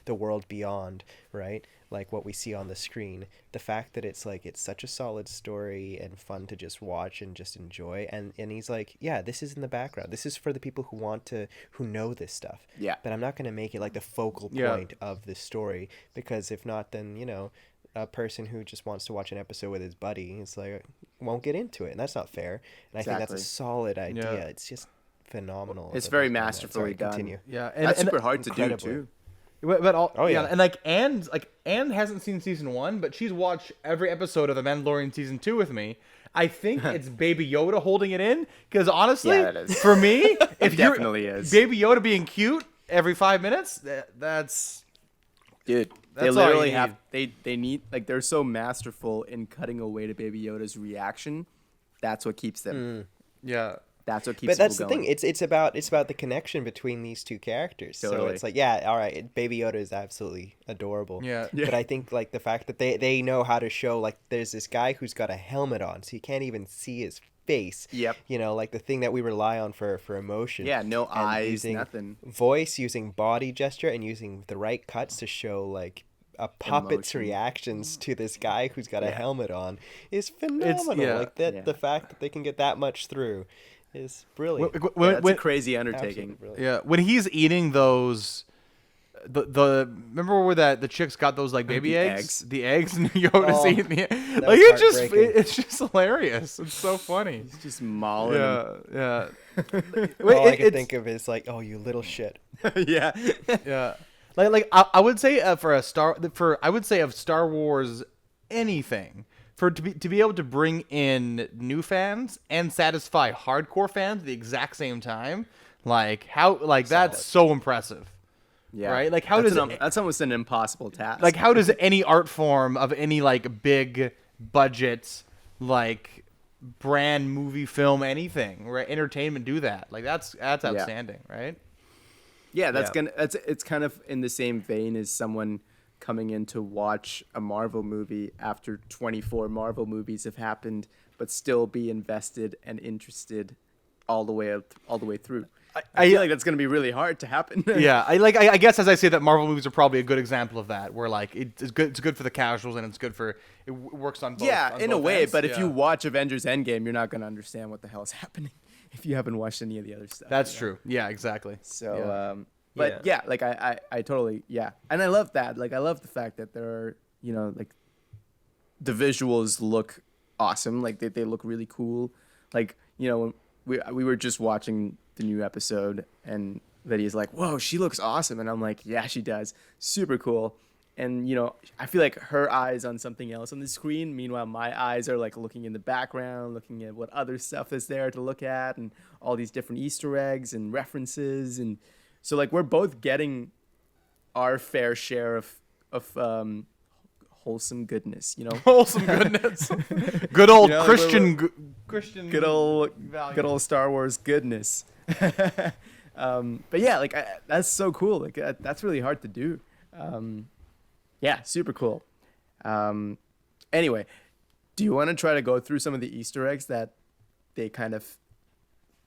the world beyond, right? Like what we see on the screen. The fact that it's like it's such a solid story and fun to just watch and just enjoy, and he's like, yeah, this is in the background, this is for the people who know this stuff, but I'm not going to make it like the focal point of the story, because if not, then a person who just wants to watch an episode with his buddy, it's like, won't get into it, and that's not fair. And I think that's a solid idea. It's just phenomenal. It's very masterfully done. Continue. Yeah, that's super hard to do too. But and like Anne hasn't seen season 1, but she's watched every episode of The Mandalorian season 2 with me. I think it's Baby Yoda holding it in, because honestly, for me, if you're definitely is Baby Yoda being cute every 5 minutes, that's dude. They literally have they need, like, they're so masterful in cutting away to Baby Yoda's reaction. That's what keeps them. Yeah. That's what keeps. But that's people the going. thing. It's about the connection between these two characters. Totally. So it's like, yeah, all right, Baby Yoda is absolutely adorable. Yeah. But I think like the fact that they know how to show, like, there's this guy who's got a helmet on, so you can't even see his face. Yep. Like the thing that we rely on for emotion. Yeah, no And eyes, using nothing. Voice, using body gesture, and using the right cuts to show like a puppet's Emotion. reactions to this guy who's got a helmet on is phenomenal. Like that, the fact that they can get that much through is brilliant. That's a crazy undertaking. Yeah, when he's eating those, the remember where the chicks got those like baby eggs? The eggs, and Yoda's eating the like it's just hilarious. It's so funny. He's just mauling them. Yeah. All I can think of is like, oh, you little shit. Yeah. Yeah. Like I would say I would say of Star Wars anything, to be able to bring in new fans and satisfy hardcore fans at the exact same time, that's so impressive. Yeah. Right? Like that's almost an impossible task. Like how does any art form of any like big budget like brand movie film anything, right, entertainment do that? Like that's outstanding, right? Yeah, it's kind of in the same vein as someone coming in to watch a Marvel movie after 24 Marvel movies have happened, but still be invested and interested all the way through. I feel like that's going to be really hard to happen. Yeah, I guess as I say that, Marvel movies are probably a good example of that, where like it's good for the casuals and it works on both. Yeah, in a way, ends. but if you watch Avengers Endgame, you're not going to understand what the hell is happening if you haven't watched any of the other stuff. That's true. Yeah, exactly. So, but like I totally, and I love that. Like I love the fact that there are, like the visuals look awesome. Like they look really cool. Like, when we were just watching the new episode, and Lydia's like, "Whoa, she looks awesome," and I'm like, "Yeah, she does. Super cool." And I feel like her eyes on something else on the screen. Meanwhile, my eyes are like looking in the background, looking at what other stuff is there to look at, and all these different Easter eggs and references, and so like we're both getting our fair share of wholesome goodness, Wholesome goodness. Good old Christian, good old Star Wars goodness. But yeah, like that's so cool. Like that's really hard to do. Yeah, super cool. Anyway, do you want to try to go through some of the Easter eggs that they kind of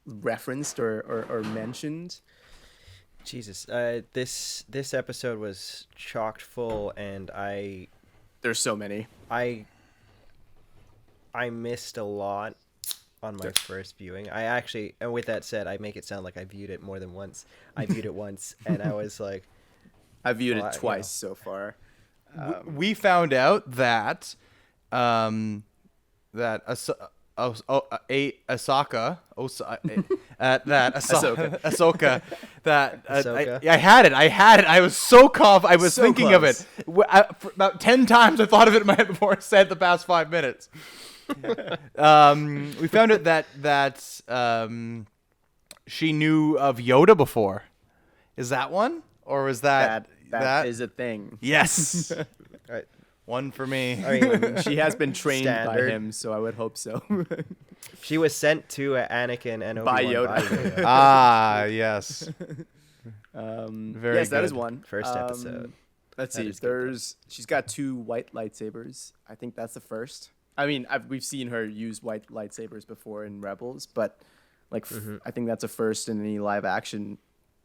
referenced or mentioned? Jesus, this episode was chocked full, and there's so many. I missed a lot on my first viewing. I actually, and with that said, I make it sound like I viewed it more than once. I viewed it once, and I was like, I viewed it twice so far. We found out that Ahsoka I had it. I was so confident. I was So thinking close. of it. For about 10 times I thought of it in my head before I said the past 5 minutes. We found out that she knew of Yoda before. Is that one? Or was that is a thing. Yes. Right. One for me. I mean, She has been trained Standard. by him, so I would hope so. she was sent to Anakin and By Obi-Wan Yoda. Ah, yes. Very yes, that good. is one. First episode. Let's That see. is good, She's got 2 white lightsabers. I think that's the first. I mean, we've seen her use white lightsabers before in Rebels, but like I think that's a first in any live action.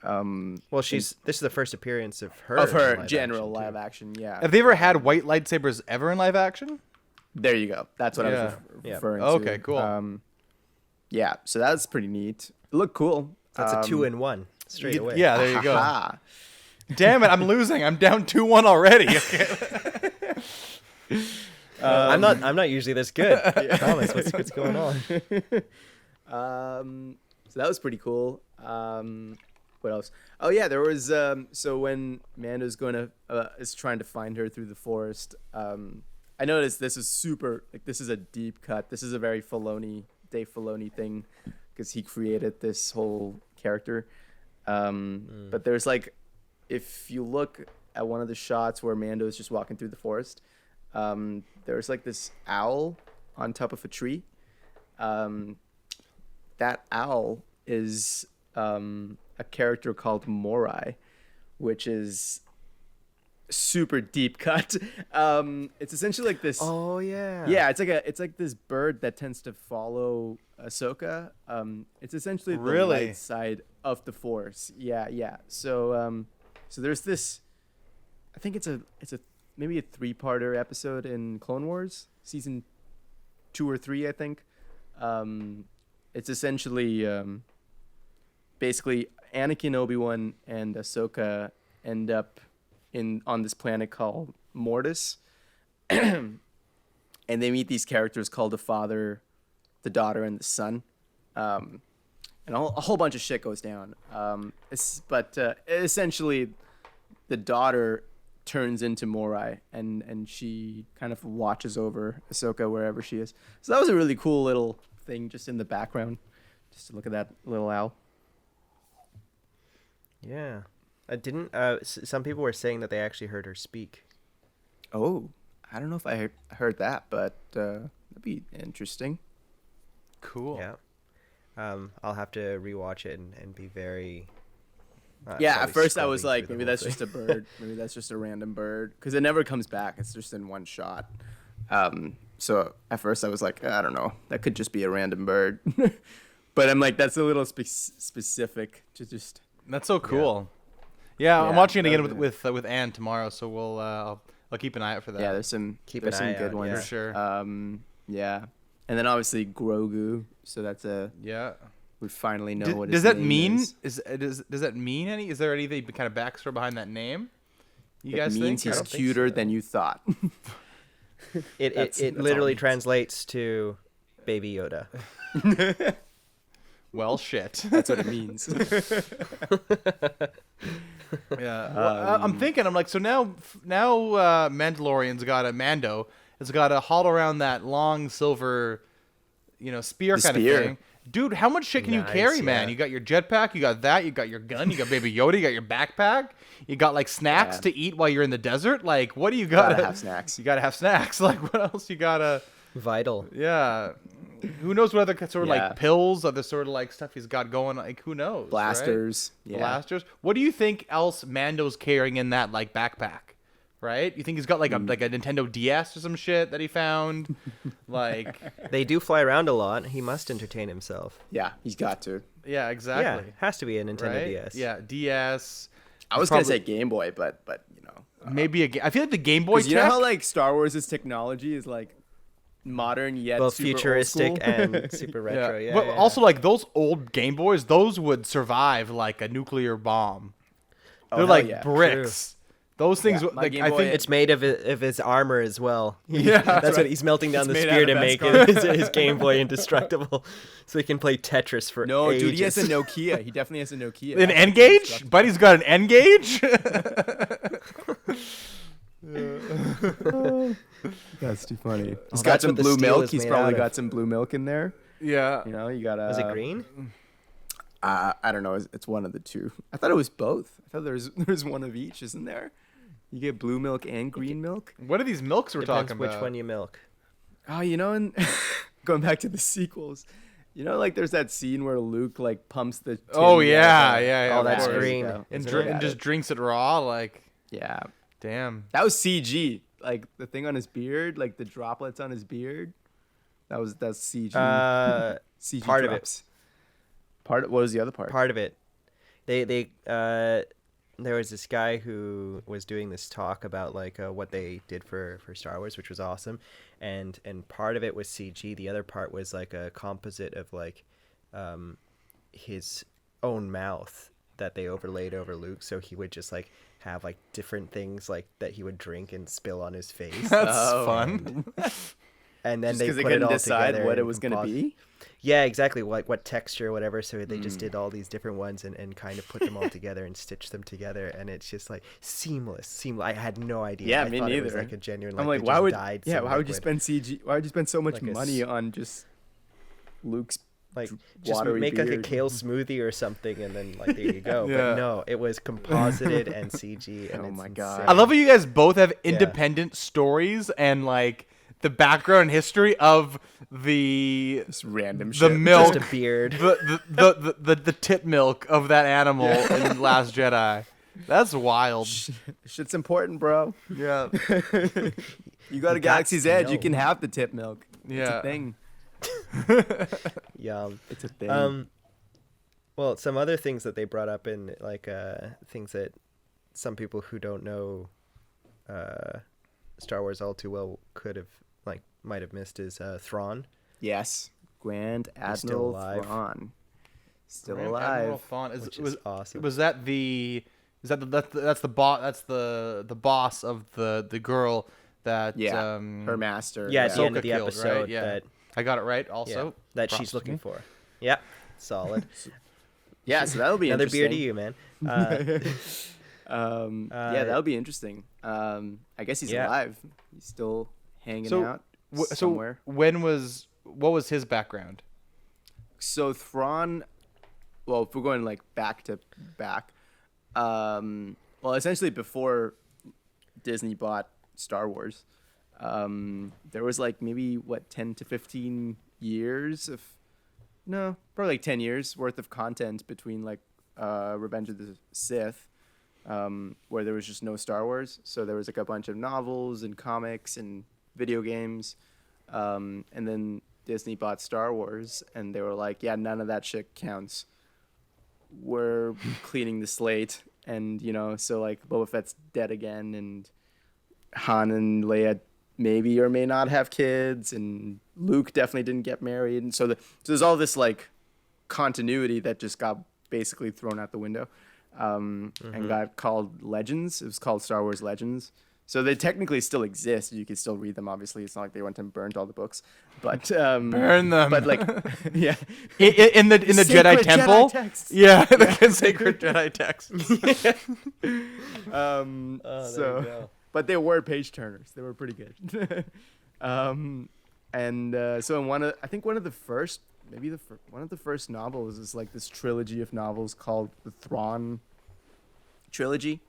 Well, this is the first appearance of her. Of her in live general action, too. live action. Yeah. Have they ever had white lightsabers ever in live action? There you go. That's what I was Yeah. referring to. Okay, cool. Yeah, so that's pretty neat. It looked cool. That's a 2-in-1 straight away. Yeah, there you go. Ha-ha. Damn it, I'm losing. I'm down 2-1 already. Okay. I'm not usually this good. Thomas, what's going on? So that was pretty cool. What else? Oh yeah, there was so when Mando's is trying to find her through the forest. I noticed this is super, like, this is a deep cut. This is a very Dave Filoni thing, because he created this whole character. But there's like, if you look at one of the shots where Mando is just walking through the forest, there's like this owl on top of a tree. That owl is a character called Morai, which is super deep cut. It's essentially like this. Oh yeah. Yeah, it's like this bird that tends to follow Ahsoka. It's essentially the Really? light side of the Force. Yeah. So there's this. I think it's a maybe a 3-parter episode in Clone Wars season 2 or 3, I think. It's essentially basically Anakin, Obi-Wan, and Ahsoka end up on this planet called Mortis, and they meet these characters called the father, the daughter, and the son, and a whole bunch of shit goes down. But essentially, the daughter turns into Morai, and she kind of watches over Ahsoka wherever she is. So that was a really cool little thing just in the background, just to look at that little owl. Yeah. I didn't. Some people were saying that they actually heard her speak. Oh, I don't know if I heard that, but that'd be interesting. Cool. Yeah. I'll have to rewatch it and be very. Yeah, probably at first I scrolling was like, through the maybe whole that's thing. just a bird. Maybe that's just a random bird, because it never comes back. It's just in one shot. So at first I was like, I don't know, that could just be a random bird. But I'm like, that's a little specific to just. That's so cool. Yeah, I'm Yeah, watching it again that with Anne tomorrow, so I'll keep an eye out for that. Yeah, there's some Keep there's an some eye good out, ones. yeah. For sure. Yeah, and then obviously Grogu. So that's Yeah. we finally know what. Does his that name mean is. does that mean any? Is there any kind of backstory behind that name? You It guys means think? he's don't think cuter so. than you thought. It That's all literally it means. translates to Baby Yoda. Well, shit. That's what it means. Yeah. Well, I'm thinking. I'm like, so now Mandalorian's got a Mando. It's got a haul around that long silver, spear The kind spear. of thing. Dude, how much shit can you Nice, carry, man? yeah. You got your jetpack, you got that, you got your gun, you got Baby Yoda, you got your backpack, you got like snacks Yeah. to eat while you're in the desert. Like, what do you got? Gotta have snacks. You gotta have snacks. Like, what else you gotta? Vital. Yeah. Who knows what other sort of Yeah. like pills, other sort of like stuff he's got going? Like, who knows? right? Blasters. Yeah. Blasters. What do you think else Mando's carrying in that like backpack? Right? You think he's got like a Nintendo DS or some shit that he found? Like, They do fly around a lot. He must entertain himself. Yeah, he's got to. yeah, exactly. Yeah, has to be a Nintendo Right? DS. Yeah, DS. I was gonna say Game Boy, but Maybe I feel like the Game Boy because you know tech. how like Star Wars' technology is like modern yet Both super old futuristic school? and super retro. Yeah. But yeah. also like those old Game Boys, those would survive like a nuclear bomb. Oh, They're hell like yeah. bricks. Those things, Yeah, my like Game I Boy- think It's made of his armor as well. Yeah. That's what he's melting down It's the made spear out to of make Asgard. his Game Boy indestructible, so he can play Tetris for No, ages. dude, he has a Nokia. He definitely has a Nokia. an That's N-Gauge. indestructible. Buddy's got an N-Gauge. That's too funny. He's Oh, got that's some what the blue steel milk. is He's made probably out got of. some blue milk in there. Yeah. You know, you got Was it green? I don't know. It's one of the two. I thought it was both. I thought there's one of each, isn't there? You get blue milk and green milk. What are these milks we're Depends talking which about? one you milk. Oh, and going back to the sequels, like there's that scene where Luke like pumps the. Oh tin yeah, down. yeah, yeah. Oh, of that's course. green. go. And, Isn't it? and just drinks it raw, like. Yeah, Damn. That was CG. Like the thing on his beard, like the droplets on his beard. That's CG. CG Part of it. drops. What was the other part? Part of it. They there was this guy who was doing this talk about like what they did for Star Wars, which was awesome, and part of it was CG. The other part was like a composite of like his own mouth that they overlaid over Luke, so he would just like have like different things like that he would drink and spill on his face. That's fun. And then Because they they put it couldn't all decide together what it and was gonna be. Yeah, exactly. Like what texture, whatever. So they just did all these different ones and kind of put them all together and stitched them together, and it's just like seamless. I had no idea. Yeah, I me thought neither. It was like a genuine. I'm like, like, they why just would dyed yeah? some Why would you liquid. spend CG? Why would you spend so much Like a money on just Luke's like just watery make like a beard? kale smoothie or something, and then like there you go. Yeah. But no, it was composited and CG. And Oh it's my God. insane. I love how you guys both have independent stories and like the background and history of the Just random the shit. milk, Just a beard. the tit milk of that animal in Last Jedi. That's wild. Shit's important, bro. Yeah, You got a You got Galaxy's to Edge. know. You can have the tip milk. It's Yeah. a thing. Yum. It's a thing. Well, some other things that they brought up in like things that some people who don't know Star Wars all too well might have missed is Thrawn. Yes, Grand He's still Admiral alive. Thrawn. Still Grand alive. Admiral Thrawn Which is awesome. Was that the? That's the boss? That's the boss of the girl that Yeah, her master. Yeah, at the end Ahsoka of the killed, episode right? Yeah. that I got it right. Also, that Props she's to looking me. for. Yeah, solid. Yeah, so that'll be Another beer to interesting. you, man. Yeah, that'll be interesting. I guess he's Yeah. alive. He's still hanging So, out so somewhere. what was his background? So Thrawn, well, if we're going like back to back, well, essentially before Disney bought Star Wars, there was like maybe 10 to 15 years of, no, probably like 10 years worth of content between like Revenge of the Sith, where there was just no Star Wars. So there was like a bunch of novels and comics and video games, and then Disney bought Star Wars, and they were like, yeah, none of that shit counts. We're cleaning the slate, and so like Boba Fett's dead again, and Han and Leia maybe or may not have kids, and Luke definitely didn't get married, and so there's all this like continuity that just got basically thrown out the window, and got called Legends. It was called Star Wars Legends. So they technically still exist. You can still read them. Obviously, it's not like they went and burned all the books, but Burn them. But like, yeah, in the Sacred Jedi Jedi temple. texts. Yeah, the sacred Jedi texts. There so, you go. but they were page turners. They were pretty good. So in one of the first, maybe one of the first novels is like this trilogy of novels called the Thrawn trilogy,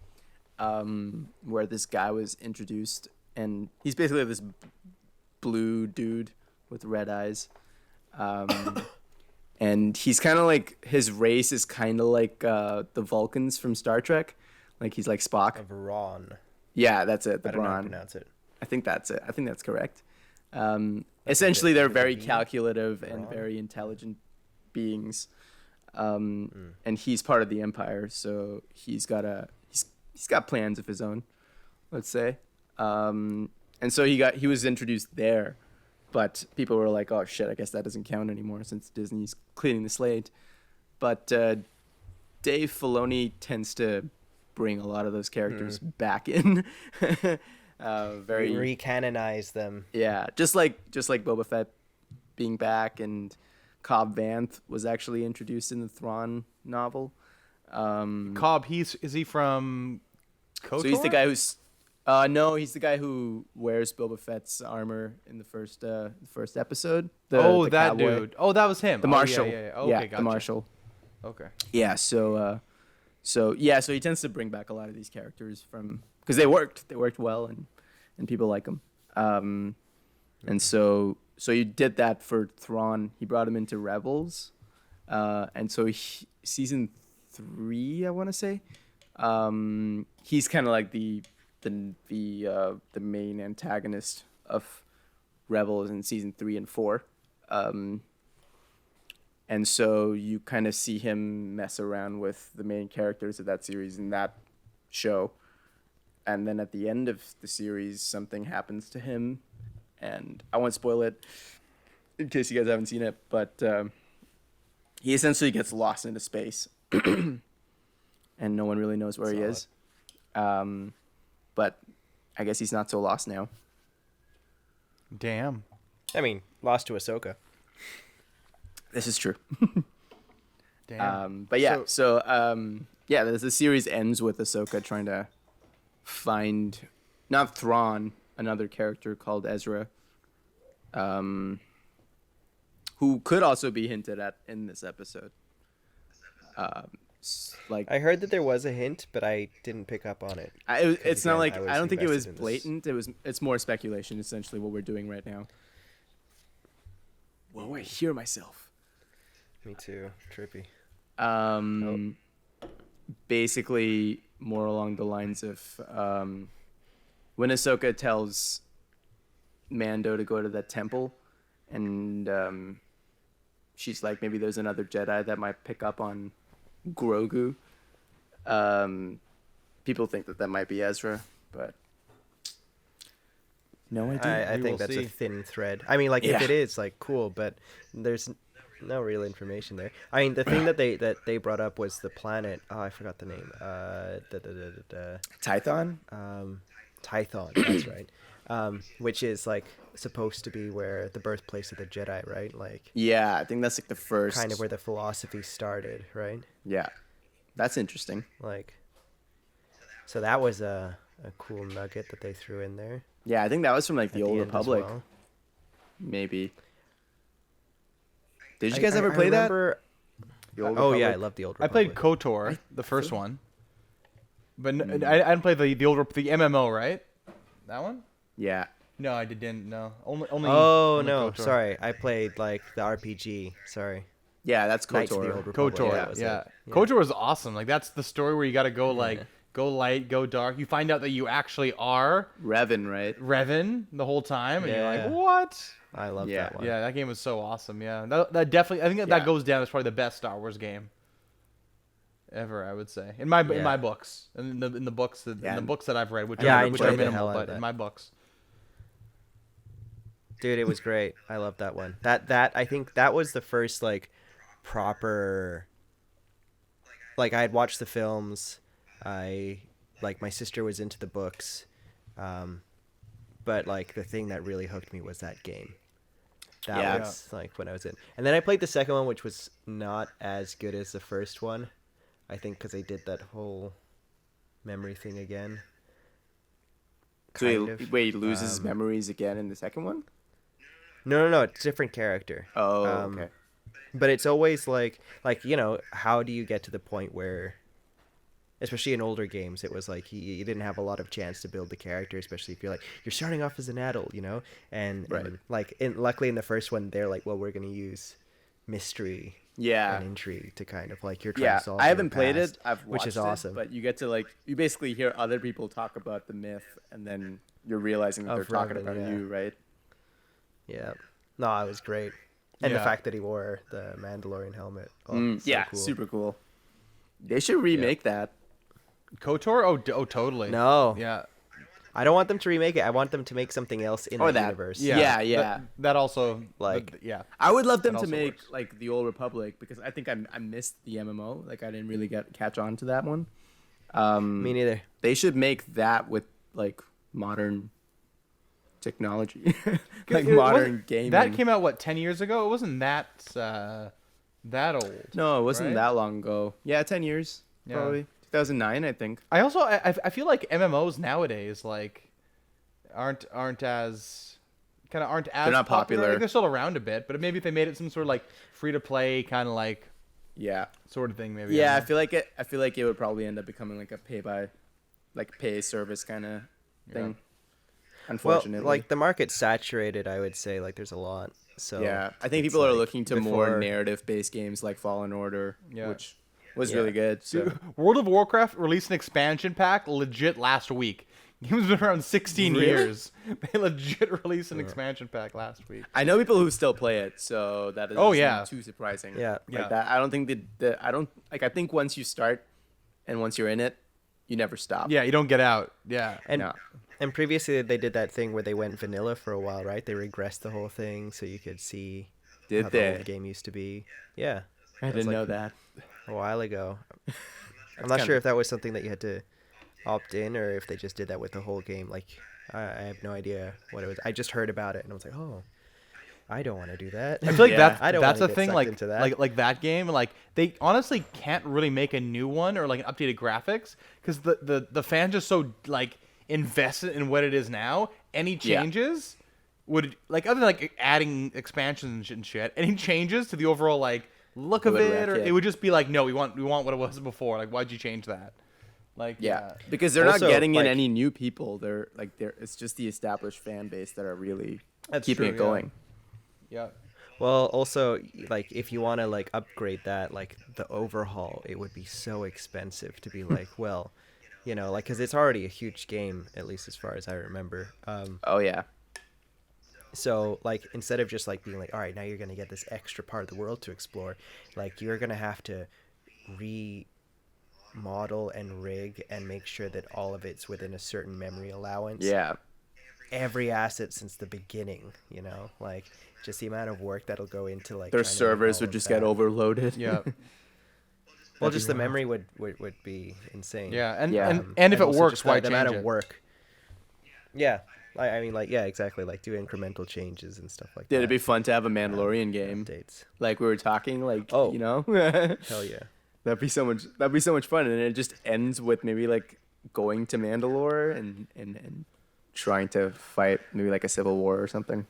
where this guy was introduced, and he's basically this blue dude with red eyes, and he's kind of like, his race is kind of like the Vulcans from Star Trek, like he's like Spock. Of Ron. Yeah, that's it. The I don't know how to Brawn. pronounce it. I think that's it. I think that's correct. Essentially, they're very B? calculative and Brawn? very intelligent beings, and he's part of the Empire, so he's got plans of his own, let's say. And so he was introduced there, but people were like, "Oh shit, I guess that doesn't count anymore since Disney's cleaning the slate." But Dave Filoni tends to bring a lot of those characters back in. Very Recanonize them. yeah, just like Boba Fett being back, and Cobb Vanth was actually introduced in the Thrawn novel. Cobb, is he from KOTOR? So he's the guy who's no, he's the guy who wears Boba Fett's armor in the first episode. The that cowboy. dude. Oh, that was him. The Oh, marshal. Yeah. Okay, yeah, gotcha. the marshal. Okay. Yeah, so he tends to bring back a lot of these characters from, because they worked well, and people like them. And so you did that for Thrawn. He brought him into Rebels, and so season 3, I want to say, he's kind of like the the main antagonist of Rebels in season 3 and 4. And so you kind of see him mess around with the main characters of that series in that show. And then at the end of the series, something happens to him. And I won't spoil it in case you guys haven't seen it. But he essentially gets lost into space. And no one really knows where he is. But I guess he's not so lost now. Damn. I mean, lost to Ahsoka. This is true. Damn. But yeah, the series ends with Ahsoka trying to find, not Thrawn, another character called Ezra, who could also be hinted at in this episode. I heard that there was a hint, but I didn't pick up on it. It's not like I I don't think it was invested in blatant. It's more speculation. Essentially, what we're doing right now. Whoa! I hear myself. Me too. Trippy. Basically, more along the lines of when Ahsoka tells Mando to go to that temple, and she's like, maybe there's another Jedi that might pick up on Grogu. People think that might be Ezra, but no idea. I think that's a thin thread. I mean, like, if it is, like, cool, but there's no real information there. I mean, the thing that they brought up was the planet. Oh, I forgot the name. Tython? Tython, that's right. Which is, like, supposed to be where the birthplace of the Jedi, right? Like, yeah, I think that's like the first kind of where the philosophy started, right? Yeah, that's interesting. Like, so that was a cool nugget that they threw in there. Yeah, I think that was from like the Old end as Republic, well. Maybe. Did you guys ever play that? The Old Republic? Yeah, I love the Old Republic. I played KOTOR, the first one, but I didn't play the MMO, right? That one? Yeah. No, I didn't. No, only. Oh only no, KOTOR. sorry. I played like the RPG. Sorry. Yeah, that's Knights of the KOTOR. Old Republic. KOTOR, that was yeah. it. KOTOR was awesome. Like, that's the story where you got to go go light, go dark. You find out that you actually are Revan, right? Revan the whole time, and you're Yeah. like, what? I love Yeah. that one. Yeah, that game was so awesome. Yeah, that definitely. I think that goes down as probably the best Star Wars game ever. I would say in my books, in the books that I've read, which I are enjoyed the minimal, hell out of but that. in my books. Dude, it was great. I love that one. That I think that was the first like proper. Like, I had watched the films. My sister was into the books, but like the thing that really hooked me was that game. That was like when I was in, and then I played the second one, which was not as good as the first one. I think because they did that whole memory thing again. So he loses his memories again in the second one? No, it's a different character. Oh, okay. But it's always like how do you get to the point where, especially in older games, it was like you didn't have a lot of chance to build the character, especially if you're starting off as an adult, and luckily in the first one they're like, well, we're gonna use mystery and intrigue to kind of like you're trying to solve. I haven't played it. I've watched which is awesome. But you get to you basically hear other people talk about the myth, and then you're realizing that they're talking Revan, about you, right? Yeah, no, it was great, and the fact that he wore the Mandalorian helmet. Oh, so cool. Super cool. They should remake that. KOTOR? Oh, totally. No. Yeah. I don't want them to remake it. I want them to make something else in the universe. Yeah. That also I would love them to make works. Like the Old Republic, because I think I missed the MMO. Like, I didn't really catch on to that one. Me neither. They should make that with like modern technology, like modern gaming. That came out 10 years ago? It wasn't that old. No, it wasn't right? that long ago. Yeah, 10 years probably. 2009, I think. I also I feel like MMOs nowadays aren't as they're not popular. Like, they're still around a bit, but maybe if they made it some sort of like free to play kind of like sort of thing, maybe. Yeah, I feel like it would probably end up becoming like a pay service kind of thing. Unfortunately, well, like the market's saturated, I would say. Like, there's a lot. So yeah, I think people are looking to more narrative-based games like Fallen Order, which was really good. So. Dude, World of Warcraft released an expansion pack legit last week. Game's been around 16 Really? years. They legit released an expansion pack last week. I know people who still play it, so that is Oh, yeah. too surprising. Yeah. Like that. I don't think I think once you start and once you're in it, you never stop. Yeah, you don't get out. Yeah. And No. and previously they did that thing where they went vanilla for a while, right? They regressed the whole thing so you could see Did how the they? old game used to be. Yeah, I was didn't know like- that. a while ago. I'm not kinda- sure if that was something that you had to opt in or if they just did that with the whole game. Like, I have no idea what it was. I just heard about it and I was like, oh, I don't want to do that. I feel like Yeah. I don't that's wanna the get thing. sucked Like, into that. like that game. Like they honestly can't really make a new one or like an updated graphics because the fans are so like invested in what it is now. Any Yeah. changes would like other than like adding expansions and shit. Any changes to the overall like look of would it, wreck or it. it would just be like, no, we want what it was before. Like, why'd you change that? Like, Yeah, because they're not Also, getting in like- any new people. They're it's just the established fan base that are really That's keeping true, it yeah. going. yeah. Well, also, like, if you want to, like, upgrade that, like, the overhaul, it would be so expensive to be like, well, you know, like, because it's already a huge game, at least as far as I remember. Oh yeah, So, like, instead of just, like, being like, all right, now you're going to get this extra part of the world to explore, like, you're going to have to remodel and rig and make sure that all of it's within a certain memory allowance. yeah. Every asset since the beginning, you know? Like, just the amount of work that'll go into, like, Their trying to make servers all would of just that. get overloaded. Yeah. Well, just the memory would be insane. Yeah. And Yeah. and if it also works, just why the change amount of it? work. Yeah, I mean, like, yeah, exactly. Like, do incremental changes and stuff like Yeah, that. it'd be fun to have a Mandalorian game. Updates. Like we were talking, like Oh. you know, Hell yeah. that'd be so much fun, and it just ends with maybe like going to Mandalore and trying to fight maybe like a civil war or something.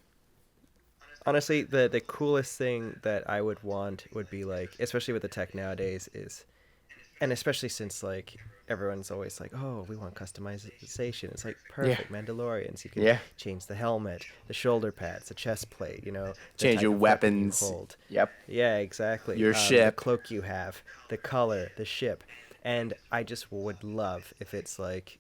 Honestly, the coolest thing that I would want would be like, especially with the tech nowadays, is, and especially since like everyone's always like, oh, we want customization. It's like perfect Mandalorians. You can Yeah. change the helmet, the shoulder pads, the chest plate. You know, the Change type your of weapon you weapons. hold. Yep. Yeah, exactly. Your the ship. cloak you have, the color, the ship, and I just would love if it's like,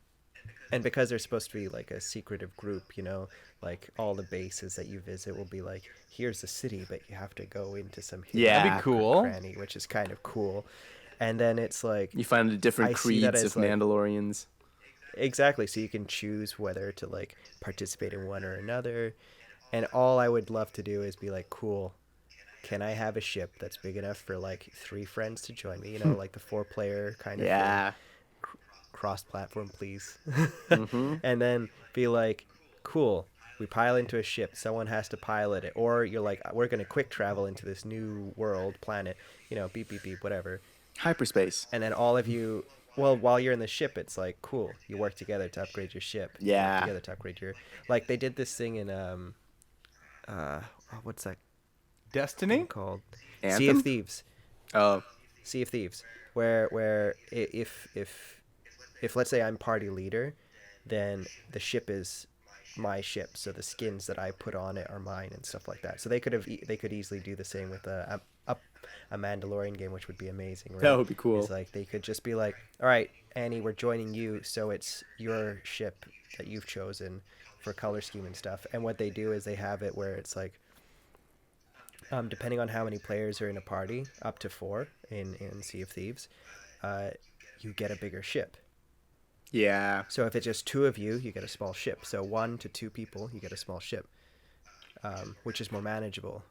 and because they're supposed to be like a secretive group, you know, like all the bases that you visit will be like, here's the city, but you have to go into some hidden Yeah. That'd be nook or cool. cranny, which is kind of cool. And then it's like You find the different I see that creeds as, of like- Mandalorians. exactly, so you can choose whether to like participate in one or another. And all I would love to do is be like, cool, can I have a ship that's big enough for like 3 friends to join me? You know, like the 4-player kind of thing. Yeah. Cross-platform, please. Mm-hmm. And then be like, cool, we pile into a ship, someone has to pilot it, or you're like, we're going to quick travel into this new world planet, you know, beep beep beep, whatever. Hyperspace. And then all of you, well, while you're in the ship, it's like, cool, you work together to upgrade your ship. You work Yeah. together to upgrade your, like they did this thing in what's that Destiny? called? Anthem? Sea of Thieves. Oh. Sea of Thieves, where if let's say I'm party leader, then the ship is my ship, so the skins that I put on it are mine and stuff like that. So they could easily do the same with a Mandalorian game, which would be amazing. Right? That would be cool. It's like they could just be like, all right, Annie, we're joining you, so it's your ship that you've chosen for color scheme and stuff. And what they do is they have it where it's like, depending on how many players are in a party, up to 4 in Sea of Thieves, you get a bigger ship. Yeah. So if it's just 2 of you, you get a small ship. So 1 to 2 people, you get a small ship, which is more manageable.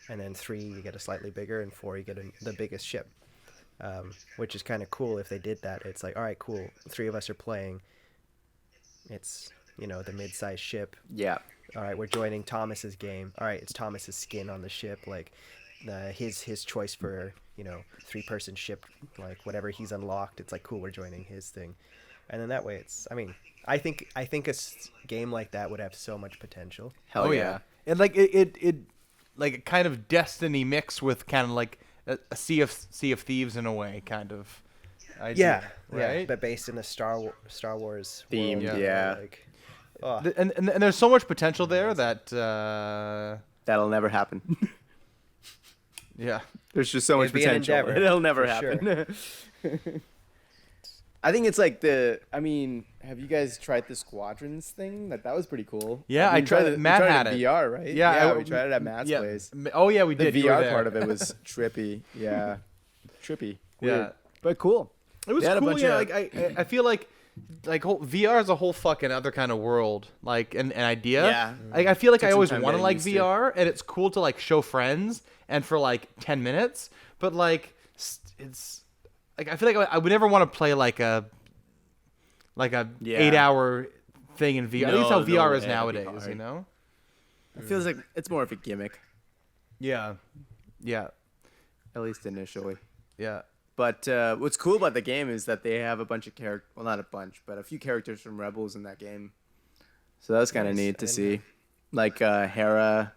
And then 3, you get a slightly bigger, and 4, you get the biggest ship, which is kind of cool if they did that. It's like, all right, cool, 3 of us are playing. It's, you know, the mid-sized ship. Yeah. All right, we're joining Thomas's game. All right, it's Thomas's skin on the ship, like his choice for, you know, 3-person ship, like whatever he's unlocked. It's like, cool, we're joining his thing, and then that way it's. I mean, I think game like that would have so much potential. Hell Oh yeah. yeah. And like it like a kind of Destiny mix with kind of like a Sea of Thieves in a way, kind of idea, right? Yeah, but based in a Star Wars Themed, world, yeah. Like, oh, And there's so much potential there that That'll never happen. yeah. There's just so much It'd be an potential. endeavor, It'll never for happen. I think it's like have you guys tried the Squadrons thing? That was pretty cool. Yeah, I tried it. Matt had it. it. VR, right? Yeah, we tried it at Matt's place. Oh yeah, we The did. You were VR there. part of it was trippy. Yeah, trippy. Yeah, Weird. But cool. it was They had a cool. bunch Yeah, of- I feel like VR is a whole fucking other kind of world, like an idea. Yeah. I feel like Took I some always time want to getting like used to. VR, and it's cool to like show friends and for like 10 minutes. But like it's like I feel like I would never want to play like a Yeah. 8-hour thing in VR. At least how No, VR no is way, that'd be nowadays, hard. you know? It feels like it's more of a gimmick, Yeah. Yeah. at least initially. Yeah. But what's cool about the game is that they have a bunch of characters. Well, not a bunch, but a few characters from Rebels in that game. So that was kind of Nice. neat to I didn't see, like Hera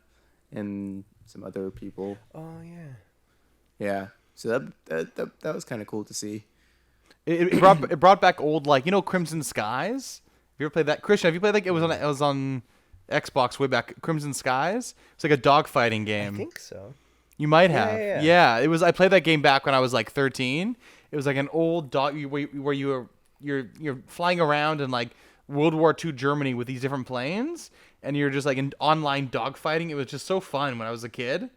and some other people. Oh yeah. Yeah. So that was kind of cool to see. It brought back old, like, Crimson Skies. Have you ever played that? Christian, have you played that? It was on Xbox way back. Crimson Skies. It's like a dogfighting game. I think so. You might Yeah, have. yeah, yeah. Yeah, it was. I played that game back when I was like 13. It was like an old dog where you're flying around in like World War II Germany with these different planes, and you're just like in online dogfighting. It was just so fun when I was a kid.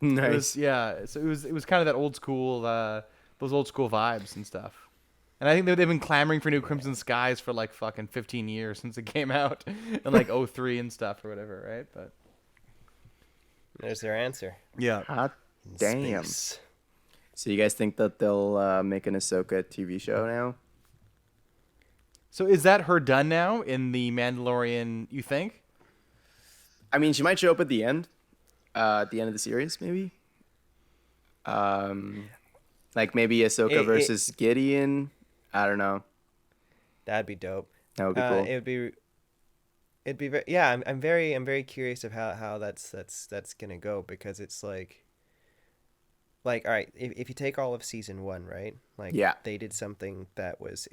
Nice. It was, yeah. So it was kind of that old school, those old school vibes and stuff. And I think they've been clamoring for new Crimson Skies for like fucking 15 years since it came out in like 03 and stuff or whatever, right? But There's their answer. yeah. Hot In damn. space. So you guys think that they'll make an Ahsoka TV show now? So is that her done now in the Mandalorian? You think? I mean, she might show up at the end of the series, maybe. Like maybe Ahsoka versus Gideon. I don't know. That'd be dope. That would be cool. It'd be very, yeah. I'm very curious of how that's gonna go, because it's like all right, if you take all of season 1, right? Like, Yeah. they did something that was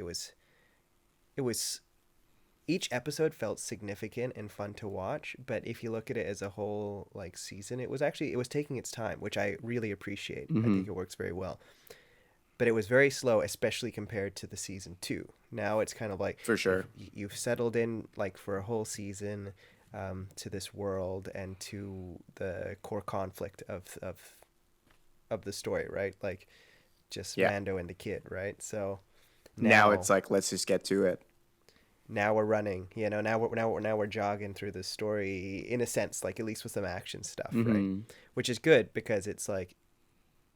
each episode felt significant and fun to watch, but if you look at it as a whole, like, season, it was taking its time, which I really appreciate. I think it works very well. But it was very slow, especially compared to the season 2. Now it's kind of like, For sure. you've settled in, like, for a whole season to this world and to the core conflict of the story, right? Like, just Mando and the kid, right? So Now it's like, let's just get to it. now we're running, now we're jogging through the story in a sense, like, at least with some action stuff, right? Which is good, because it's like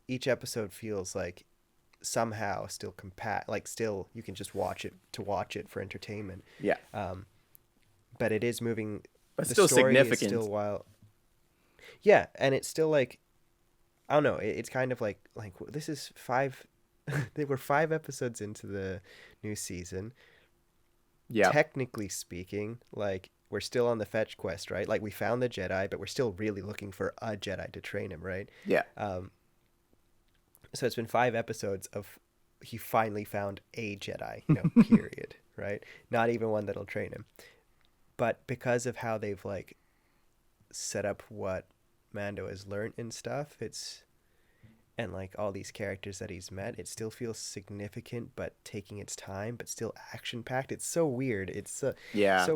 each episode feels like somehow still compact, like, still you can just watch it for entertainment. Yeah. But it is moving, But the still story is significant. still wild. Yeah, and it's still like, I don't know, it's kind of like this is 5 they were 5 episodes into the new season. Yeah. Technically speaking, like, we're still on the fetch quest, right? Like, we found the Jedi, but we're still really looking for a Jedi to train him, right? Yeah. So it's been 5 episodes of he finally found a Jedi, period, right? Not even one that'll train him. But because of how they've, like, set up what Mando has learned and stuff, and like all these characters that he's met, it still feels significant, but taking its time, but still action packed. It's so weird. It's so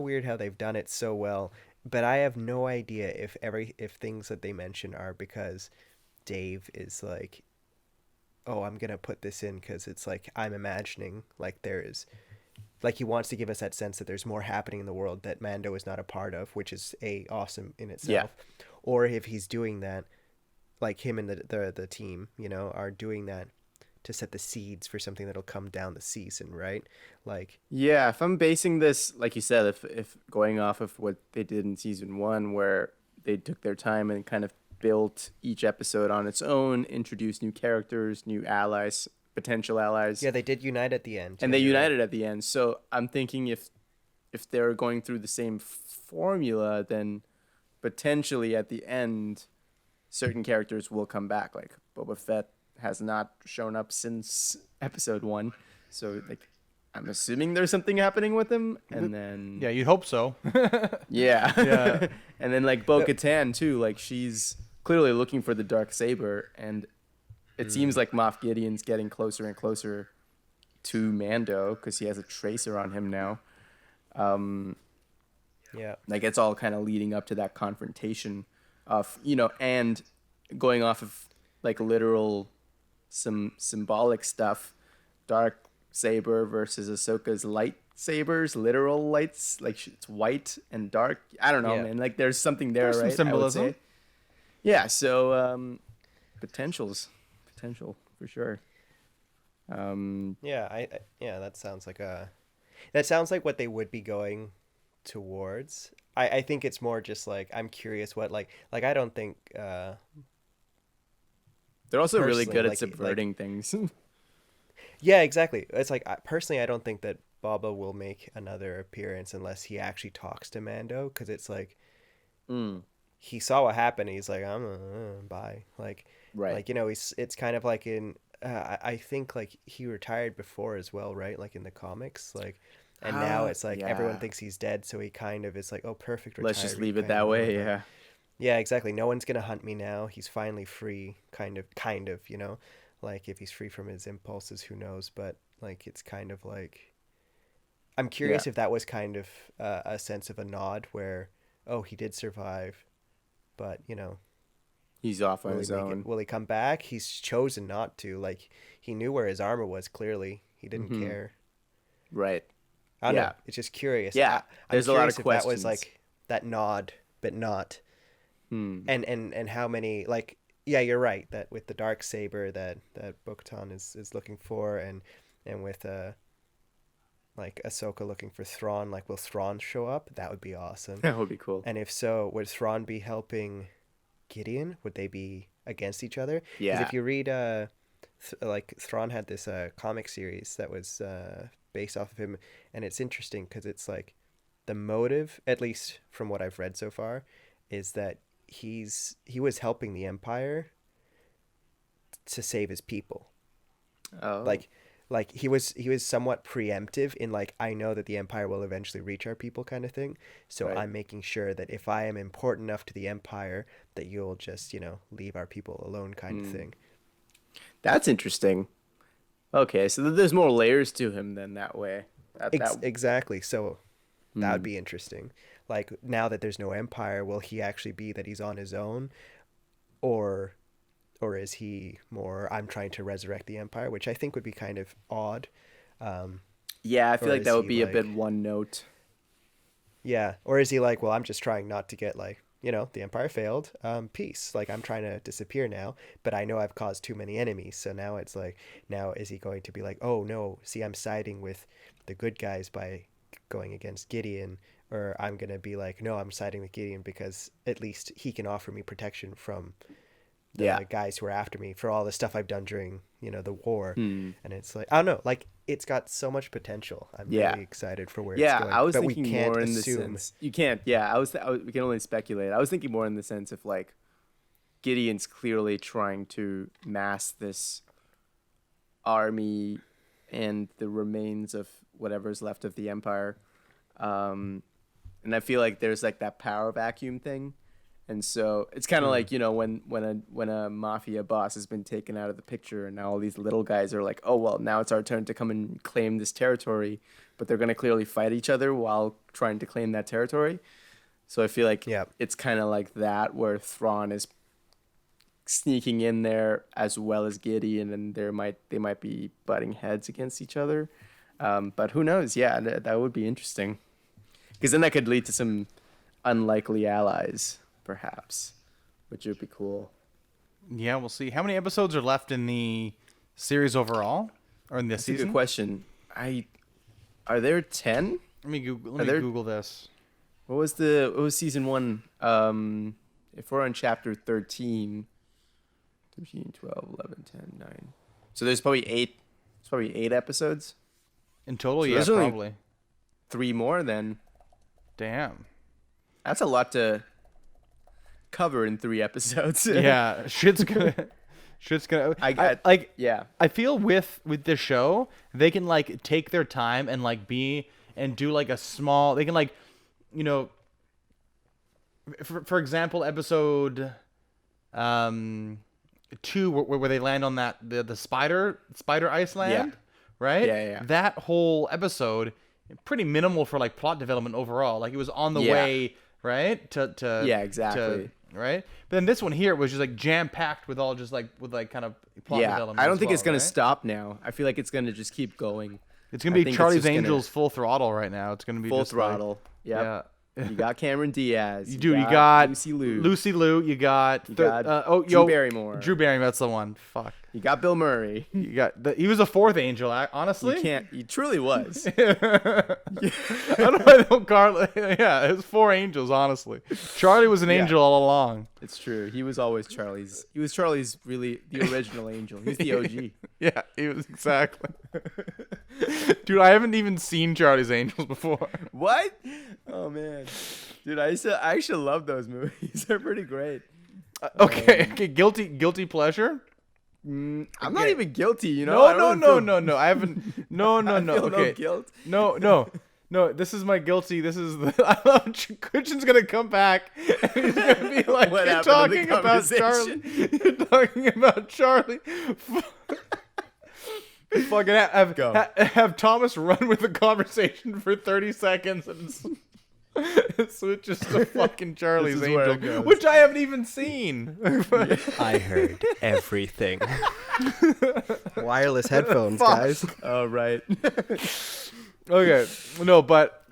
weird how they've done it so well. But I have no idea if things that they mention are because Dave is like, oh, I'm gonna put this in because it's like, I'm imagining like there is, like, he wants to give us that sense that there's more happening in the world that Mando is not a part of, which is awesome in itself. Or if he's doing that, like, him and the team, are doing that to set the seeds for something that'll come down the season, right? Like, Yeah, if I'm basing this, like you said, if going off of what they did in season 1, where they took their time and kind of built each episode on its own, introduced new characters, new allies, potential allies. yeah, they did unite at the end. And they united at the end. So I'm thinking if they're going through the same formula, then potentially at the end, certain characters will come back. Like Boba Fett has not shown up since episode 1. So, like, I'm assuming there's something happening with him. And then... Yeah, you'd hope so. Yeah. Yeah. And then, like, Bo-Katan, too. Like, she's clearly looking for the dark saber. And it seems like Moff Gideon's getting closer and closer to Mando because he has a tracer on him now. Yeah. Like it's all kind of leading up to that confrontation of, you know, and going off of like literal some symbolic stuff, dark saber versus Ahsoka's lightsabers, literal lights, like it's white and dark. I don't know, Yeah. man. Like there's something there, There's some right? symbolism. I would say. Yeah, so potential for sure. Yeah, that sounds like what they would be going towards. I think it's more just like I'm curious what like I don't think They're also really personally, good at like- subverting things. yeah, exactly. It's like personally I don't think that Baba will make another appearance unless he actually talks to Mando, because it's like he saw what happened. He's like, I'm bye. Like, Right. Like, you know, it's kind of like in, I think like he retired before as well, right? Like in the comics, like, and now it's like everyone yeah. thinks he's dead. So he kind of is like, oh, perfect. Let's just retired, leave it kind that of way. like- Yeah. Yeah, exactly. No one's going to hunt me now. He's finally free, kind of, you know, like if he's free from his impulses, who knows? But like, it's kind of like, I'm curious if that was kind of a sense of a nod where, oh, he did survive, but you know, He's off on his own. will he come back? He's chosen not to. Like he knew where his armor was. Clearly, he didn't care. Right. I don't Yeah. know. It's just curious. Yeah, I'm there's a lot of curious if that was questions. like that nod, but not. Hmm. And how many like yeah, you're right that with the dark saber that Bo-Katan is looking for, and with like Ahsoka looking for Thrawn, like will Thrawn show up? That would be awesome. That would be cool. And if so, would Thrawn be helping Gideon? Would they be against each other? 'Cause Yeah. if you read, like Thrawn had this comic series that was based off of him, and it's interesting because it's like the motive, at least from what I've read so far, is that he was helping the Empire to save his people. Oh. Like he was somewhat preemptive in like, I know that the Empire will eventually reach our people kind of thing. So Right. I'm making sure that if I am important enough to the Empire, that you'll just, you know, leave our people alone kind of thing. That's interesting. Okay, so there's more layers to him than that way. That Exactly. So that would be interesting. Like now that there's no Empire, will he actually be that he's on his own, or is he more I'm trying to resurrect the Empire, which I think would be kind of odd. Yeah, I feel Or like is that would he, be a like- bit one note. Yeah, or is he like, well, I'm just trying not to get like, you know, the Empire failed, peace. Like I'm trying to disappear now, but I know I've caused too many enemies. So now it's like, now is he going to be like, oh no, see, I'm siding with the good guys by going against Gideon, or I'm gonna be like, no, I'm siding with Gideon because at least he can offer me protection from the Yeah. guys who are after me for all the stuff I've done during, you know, the war. And it's like, I don't know, like it's got so much potential. I'm Yeah. really excited for where it's Yeah, going. I was but thinking we can't more in the assume. sense you can't. Yeah, we can only speculate. I was thinking more in the sense of like Gideon's clearly trying to mass this army and the remains of whatever's left of the Empire, and I feel like there's like that power vacuum thing, and so it's kind of like, you know, when a mafia boss has been taken out of the picture, and now all these little guys are like, oh well, now it's our turn to come and claim this territory, but they're gonna clearly fight each other while trying to claim that territory. So I feel like Yeah. it's kind of like that, where Thrawn is sneaking in there as well as Gideon, and they might be butting heads against each other. But who knows? Yeah, that would be interesting, because then that could lead to some unlikely allies, perhaps, which would be cool. Yeah, we'll see. How many episodes are left in the series overall, or in this That's a season? good question. Are there 10? Let me Google. Are there- Google this. What was season 1? If we're on chapter 13, 12, 11, 10, 9. So there's probably 8. It's probably 8 episodes. In total, So yeah, there's only- probably. 3 more then. Damn. That's a lot to cover in 3 episodes. Yeah, shit's gonna. Yeah. I feel with this show, they can like take their time and like do like a small. They can like, you know. For example, episode 2, where they land on that the spider Iceland, right? Yeah. That whole episode, pretty minimal for like plot development overall. Like it was on the way, right? To Yeah, exactly. Right. But then this one here was just like jam packed with all just like kind of plot development. I don't think it's gonna right? stop now. I feel like it's gonna just keep going. It's gonna I be think it's Charlie's just gonna- Angels full throttle right now. It's gonna be Full just like- throttle. Yep. yeah. You got Cameron Diaz. Dude, you got Lucy Liu. Lucy Liu. You got, Drew Barrymore. Drew Barrymore. That's the one. Fuck. You got Bill Murray. You got he was a fourth angel. Honestly, You can't. He truly was. I don't know. Carl. Yeah, it was 4 angels. Honestly, Charlie was an angel all along. It's true. He was always Charlie's. He was Charlie's really the original angel. He's the OG. Yeah, he was exactly. Dude, I haven't even seen Charlie's Angels before. What? Oh man, dude, I actually love those movies. They're pretty great. Okay, guilty pleasure. I'm not even guilty, you know. No. I haven't. No. I feel Okay. no guilt. No. This is my guilty. This is the. I love Christian's gonna come back and he's gonna be like, What "You're happened in talking the about Charlie. You're talking about Charlie." Fucking have Thomas run with the conversation for 30 seconds and switches to fucking Charlie's This is where it Angel, goes. which I haven't even seen. I heard everything. Wireless headphones, guys. Oh right. Okay, no, but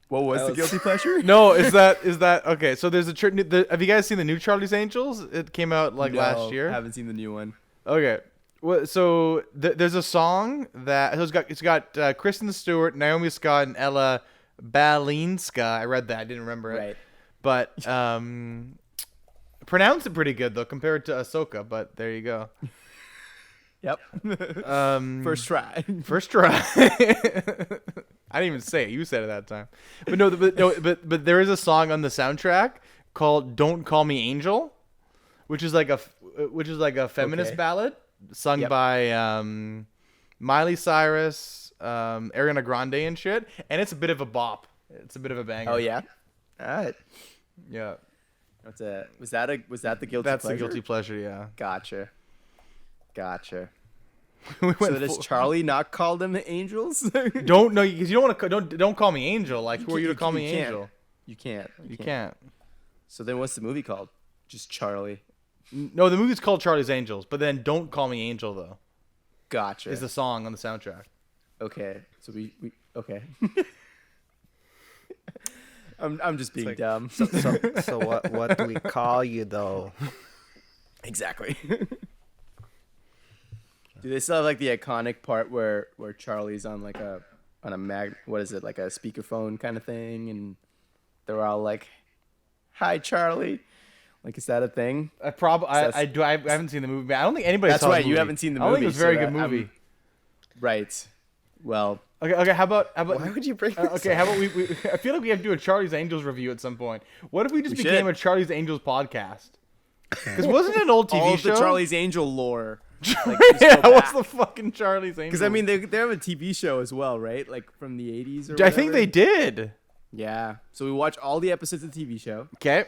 What was the guilty pleasure? no, is that okay? So there's have you guys seen the new Charlie's Angels? It came out like last year. Haven't seen the new one. Okay. Well, so there's a song that it's got Kristen Stewart, Naomi Scott, and Ella Balinska. I read that. I didn't remember it. Right. But pronounce it pretty good though compared to Ahsoka. But there you go. Yep. First try. First try. I didn't even say it. You said it that time. But there is a song on the soundtrack called "Don't Call Me Angel," which is like a feminist Okay. ballad sung Yep. by Miley Cyrus, Ariana Grande and shit, and it's a bit of a bop. It's a bit of a banger. Oh yeah. All right. Yeah. Was that the guilty That's pleasure? the guilty pleasure. Yeah. Gotcha. We So went does full- Charlie not call them the angels? don't know because you don't want to don't call me Angel. Like who are you to call me can't. Angel? You can't. You can't. So then what's the movie called? Just Charlie. No, the movie's called Charlie's Angels, but then "Don't Call Me Angel" though Gotcha. is the song on the soundtrack. Okay. So we okay. I'm just being dumb. So what do we call you though? Exactly. Do they still have like the iconic part where Charlie's on like on a what is it, like a speakerphone kind of thing, and they're all like, "Hi, Charlie." Like, is that a thing? I haven't seen the movie. But I don't think anybody. That's saw the right, you movie. haven't seen the I don't think movie, it was a very so good that- movie. Right. Well, Okay. How about? Why would you bring this Okay. up? How about we? I feel like we have to do a Charlie's Angels review at some point. What if we just We became should. a Charlie's Angels podcast? Because wasn't it an old TV all of show? the Charlie's Angel lore. Like, Yeah. What's the fucking Charlie's Angels? Because I mean, they have a TV show as well, right? Like from the 80s or I think whatever. they did. Yeah. So we watch all the episodes of the TV show. Okay.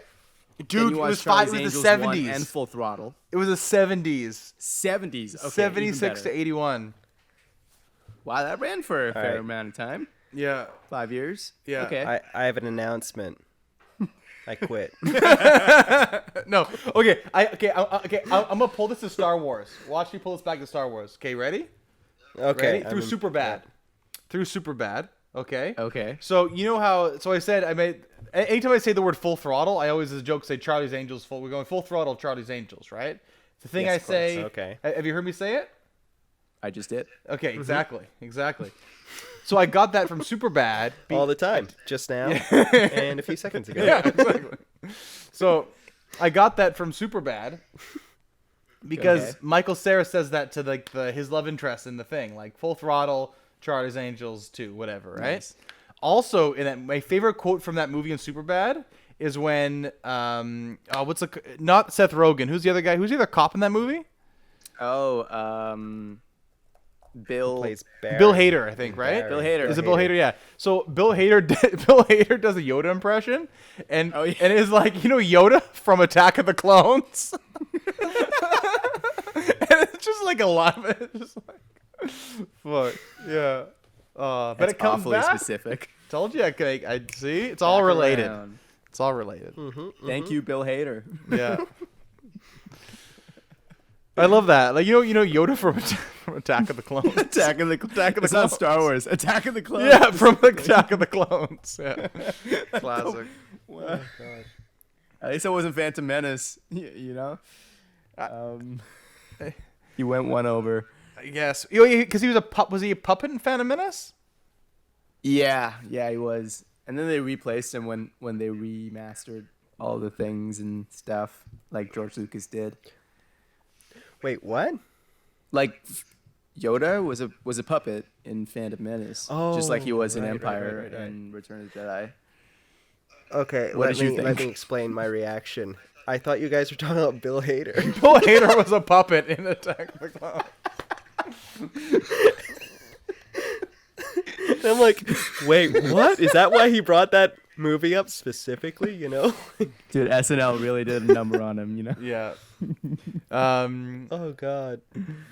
Then Dude, you it watch was Charlie's the Angels 1 '70s. and Full Throttle. It was the '70s. 70s. Okay, 76 to even better. 81. Wow, that ran for a fair right. amount of time. Yeah. 5 years. Yeah. Okay. I have an announcement. I quit. No. Okay. I'm gonna pull this to Star Wars. Watch me pull this back to Star Wars. Okay, ready? Okay. Ready? Through Superbad. Through Superbad. Okay. Okay. So you know how? So I said anytime I say the word full throttle, I always as a joke say Charlie's Angels full. We're going full throttle Charlie's Angels, right? It's the thing Yes, I of course. say. Okay. Have you heard me say it? I just did. Okay. Exactly. So I got that from Superbad. All the time. Just now and a few seconds ago. Yeah, exactly. So I got that from Superbad because Okay. Michael Cera says that to his love interest in the thing, like Full Throttle, Charlie's Angels 2, whatever, right? Nice. Also, my favorite quote from that movie in Superbad is when not Seth Rogen, who's the other guy? Who's the other cop in that movie? Oh, Bill. Plays Barry. Bill Hader, I think, right? Barry. Bill Hader. Is it Bill Hader? Yeah. So Bill Hader does a Yoda impression, and Oh, yeah. and it's like Yoda from Attack of the Clones, and it's just like a lot of it. It's just like Fuck. Yeah. But That's it comes awfully back. specific. Told you I see. It's all Back related. around. It's all related. Thank you, Bill Hader. Yeah. I love that. Like you know Yoda from Attack of the Clones. Attack of the Clones. It's not Star Wars. Attack of the Clones. Yeah, from Attack of the Clones. Yeah. Classic. Wow. God. At least it wasn't Phantom Menace. You know. He went one over. Yes. Because he was a pup. Was he a puppet in Phantom Menace? Yeah, he was. And then they replaced him when they remastered all the things and stuff, like George Lucas did. Wait, what? Like Yoda was a puppet in Phantom Menace, just like he was in Empire and Return of the Jedi. Okay, What did you let think? me explain my reaction. I thought you guys were talking about Bill Hader. Bill Hader was a puppet in Attack of the Clones. I'm like, wait, what? Is that why he brought that movie up specifically? You know? Dude, SNL really did a number on him, you know. Yeah. Oh God.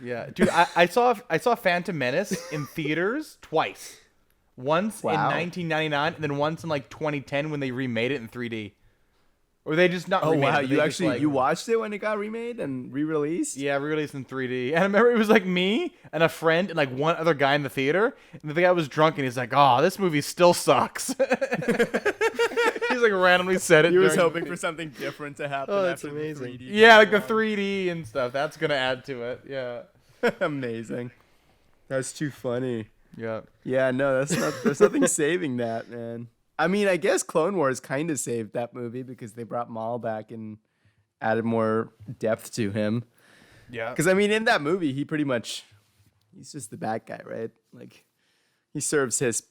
Yeah, dude, I saw Phantom Menace in theaters twice. Once Wow. in 1999, and then once in like 2010 when they remade it in 3D. Or they just not. Oh remade wow, it, you they actually just, like, you watched it when it got remade and re-released? Yeah, re-released in 3D. And I remember it was like me and a friend and like one other guy in the theater. And the guy was drunk and he's like, "Oh, this movie still sucks." He's like randomly said it. He was during hoping the- for something different to happen. Oh, that's after amazing. The 3D Yeah, like the came 3D and stuff. That's gonna add to it. Yeah. on. Amazing. That's too funny. Yeah. Yeah, no, there's nothing saving that, man. I mean, I guess Clone Wars kind of saved that movie because they brought Maul back and added more depth to him. Yeah. Because, I mean, in that movie, he's just the bad guy, right? Like, he serves his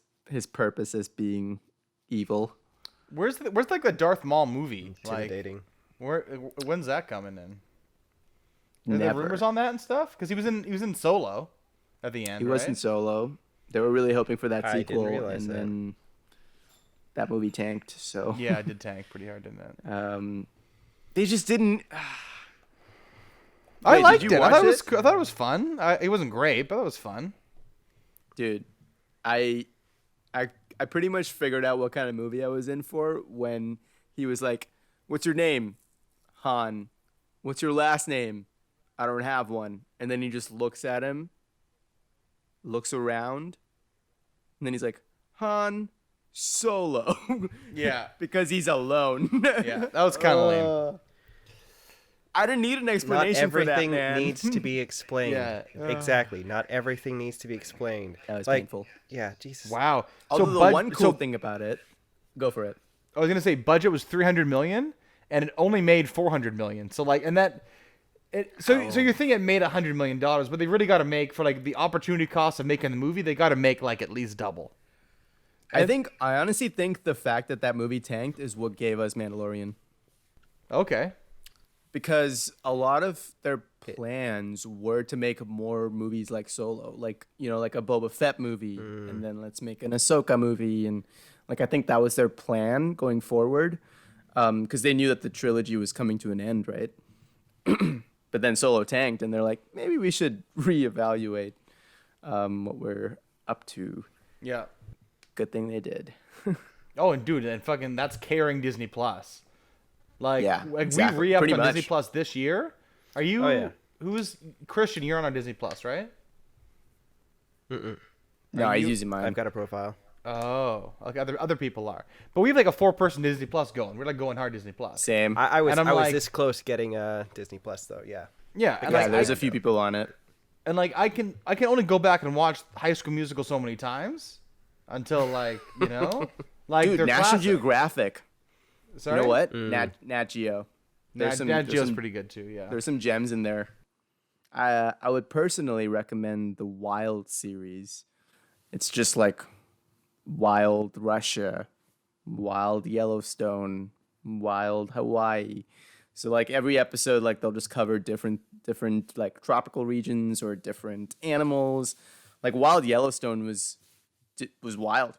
purpose as being evil. Where's like the Darth Maul movie? Intimidating. Like, when's that coming in? Are there Never. rumors on that and stuff? Because he was in Solo at the end. He wasn't right? Solo. They were really hoping for that I didn't sequel, realize and that. then that movie tanked. So Yeah, it did tank pretty hard, didn't it? they just didn't. I Wait, liked did you it. watch I thought it was fun. It wasn't great, but it was fun. Dude, I pretty much figured out what kind of movie I was in for when he was like, "What's your name?" Han. "What's your last name?" "I don't have one." And then he just looks at him, looks around, and then he's like, "Han Solo." Yeah. Because he's alone. Yeah, that was kind of lame. I didn't need an Not explanation for that, everything man. needs to be explained. Yeah. Exactly. Not everything needs to be explained. That was like, painful. yeah, Jesus. Wow. Although the bud- one cool so thing about it, go for it. I was gonna say budget was $300 million, and it only made $400 million. So like, and that. So you're thinking it made $100 million, but they really got to make for like the opportunity cost of making the movie. They got to make like at least double. I honestly think the fact that movie tanked is what gave us Mandalorian. Okay. Because a lot of their plans were to make more movies like Solo, like, you know, like a Boba Fett movie, and then let's make an Ahsoka movie, and like I think that was their plan going forward, because they knew that the trilogy was coming to an end, right? But then Solo tanked, and they're like, maybe we should reevaluate what we're up to. Yeah. Good thing they did. Oh, and dude, and fucking that's carrying Disney Plus. Like, Yeah, like exactly. we re-upped Pretty on much. Disney Plus this year. Are you? Oh, yeah. Who's Christian? You're on our Disney Plus, right? No, he's using mine. I've got a profile. Oh, like other people are, but we have like a 4-person Disney Plus going. We're like going hard Disney Plus. Same. I was And I'm I was like- this close getting Disney Plus though. Yeah. Yeah, and yeah, like, there's a few people on it. and like I can only go back and watch High School Musical so many times until like like Dude, they're National classic. Geographic. Sorry? You know what? Nat Geo. Nat there's Geo's some- pretty good too. Yeah. There's some gems in there. I would personally recommend the Wild series. It's just like Wild Russia, Wild Yellowstone, Wild Hawaii. So like every episode, like they'll just cover different like tropical regions or different animals. Like Wild Yellowstone was wild.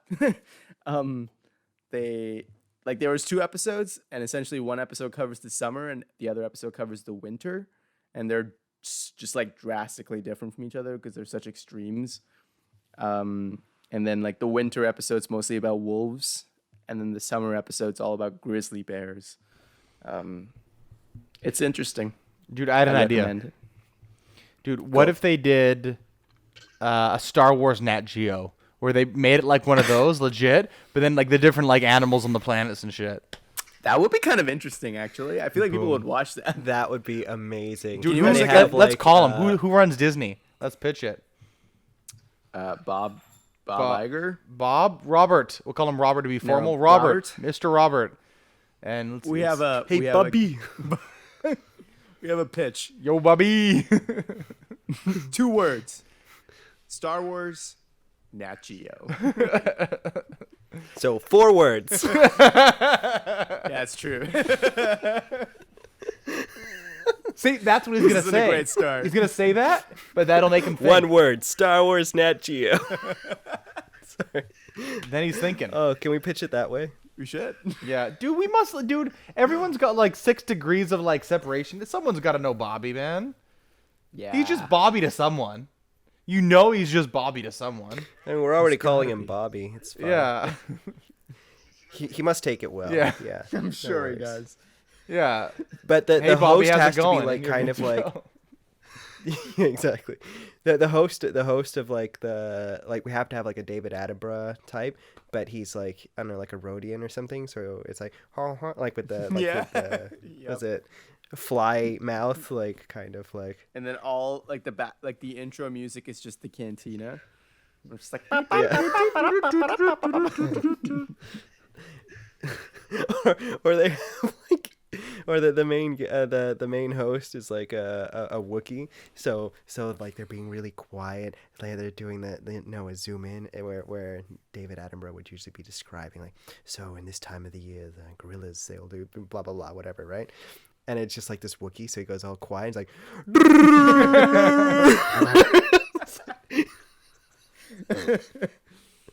There was 2 episodes, and essentially one episode covers the summer and the other episode covers the winter, and they're just like drastically different from each other because they're such extremes. And then like the winter episode's mostly about wolves, and then the summer episode's all about grizzly bears. It's interesting. Dude, I had an idea. recommend it. Dude, what if they did a Star Wars Nat Geo where they made it like one of those legit, but then like the different like animals on the planets and shit. That would be kind of interesting, actually. I feel like people would watch that. That would be amazing. Dude, you let's, imagine, have, let's like, call him. Who runs Disney? Let's pitch it. Bob Iger. Robert. We'll call him Robert to be formal. Robert. Mr. Robert. And let's, We have a Hey, we have Bubby. we have a pitch. Yo, Bubby. 2 words. Star Wars, Nat Geo. So 4 words. That's true. See, that's what he's going to This is say. a great start. He's going to say that, but that'll make him think. 1 word. Star Wars Nat Geo. Sorry. Then he's thinking. Oh, can we pitch it that way? We should. Yeah, dude, everyone's got like 6 degrees of like separation. Someone's got to know Bobby, man. Yeah. He's just Bobby to someone. You know he's just Bobby to someone. I mean, we're already calling him Bobby. It's fine. Yeah. He must take it well. Yeah. Yeah. I'm sure he worries. does. Yeah. But the Hey, Bobby, host how's it has to going? be like And you're kind good of to like go. exactly. The host of like we have to have like a David Attenborough type, but he's like, I don't know, like a Rhodian or something. So it's like like with the with the what's it, fly mouth, like kind of like. And then all like the intro music is just the cantina. We're just like or they have like, or the main host is like a Wookiee, so like they're being really quiet, like they're doing a zoom in where David Attenborough would usually be describing like, so in this time of the year the gorillas, they'll do blah blah blah whatever, right? And it's just like this Wookiee, so he goes all quiet, he's like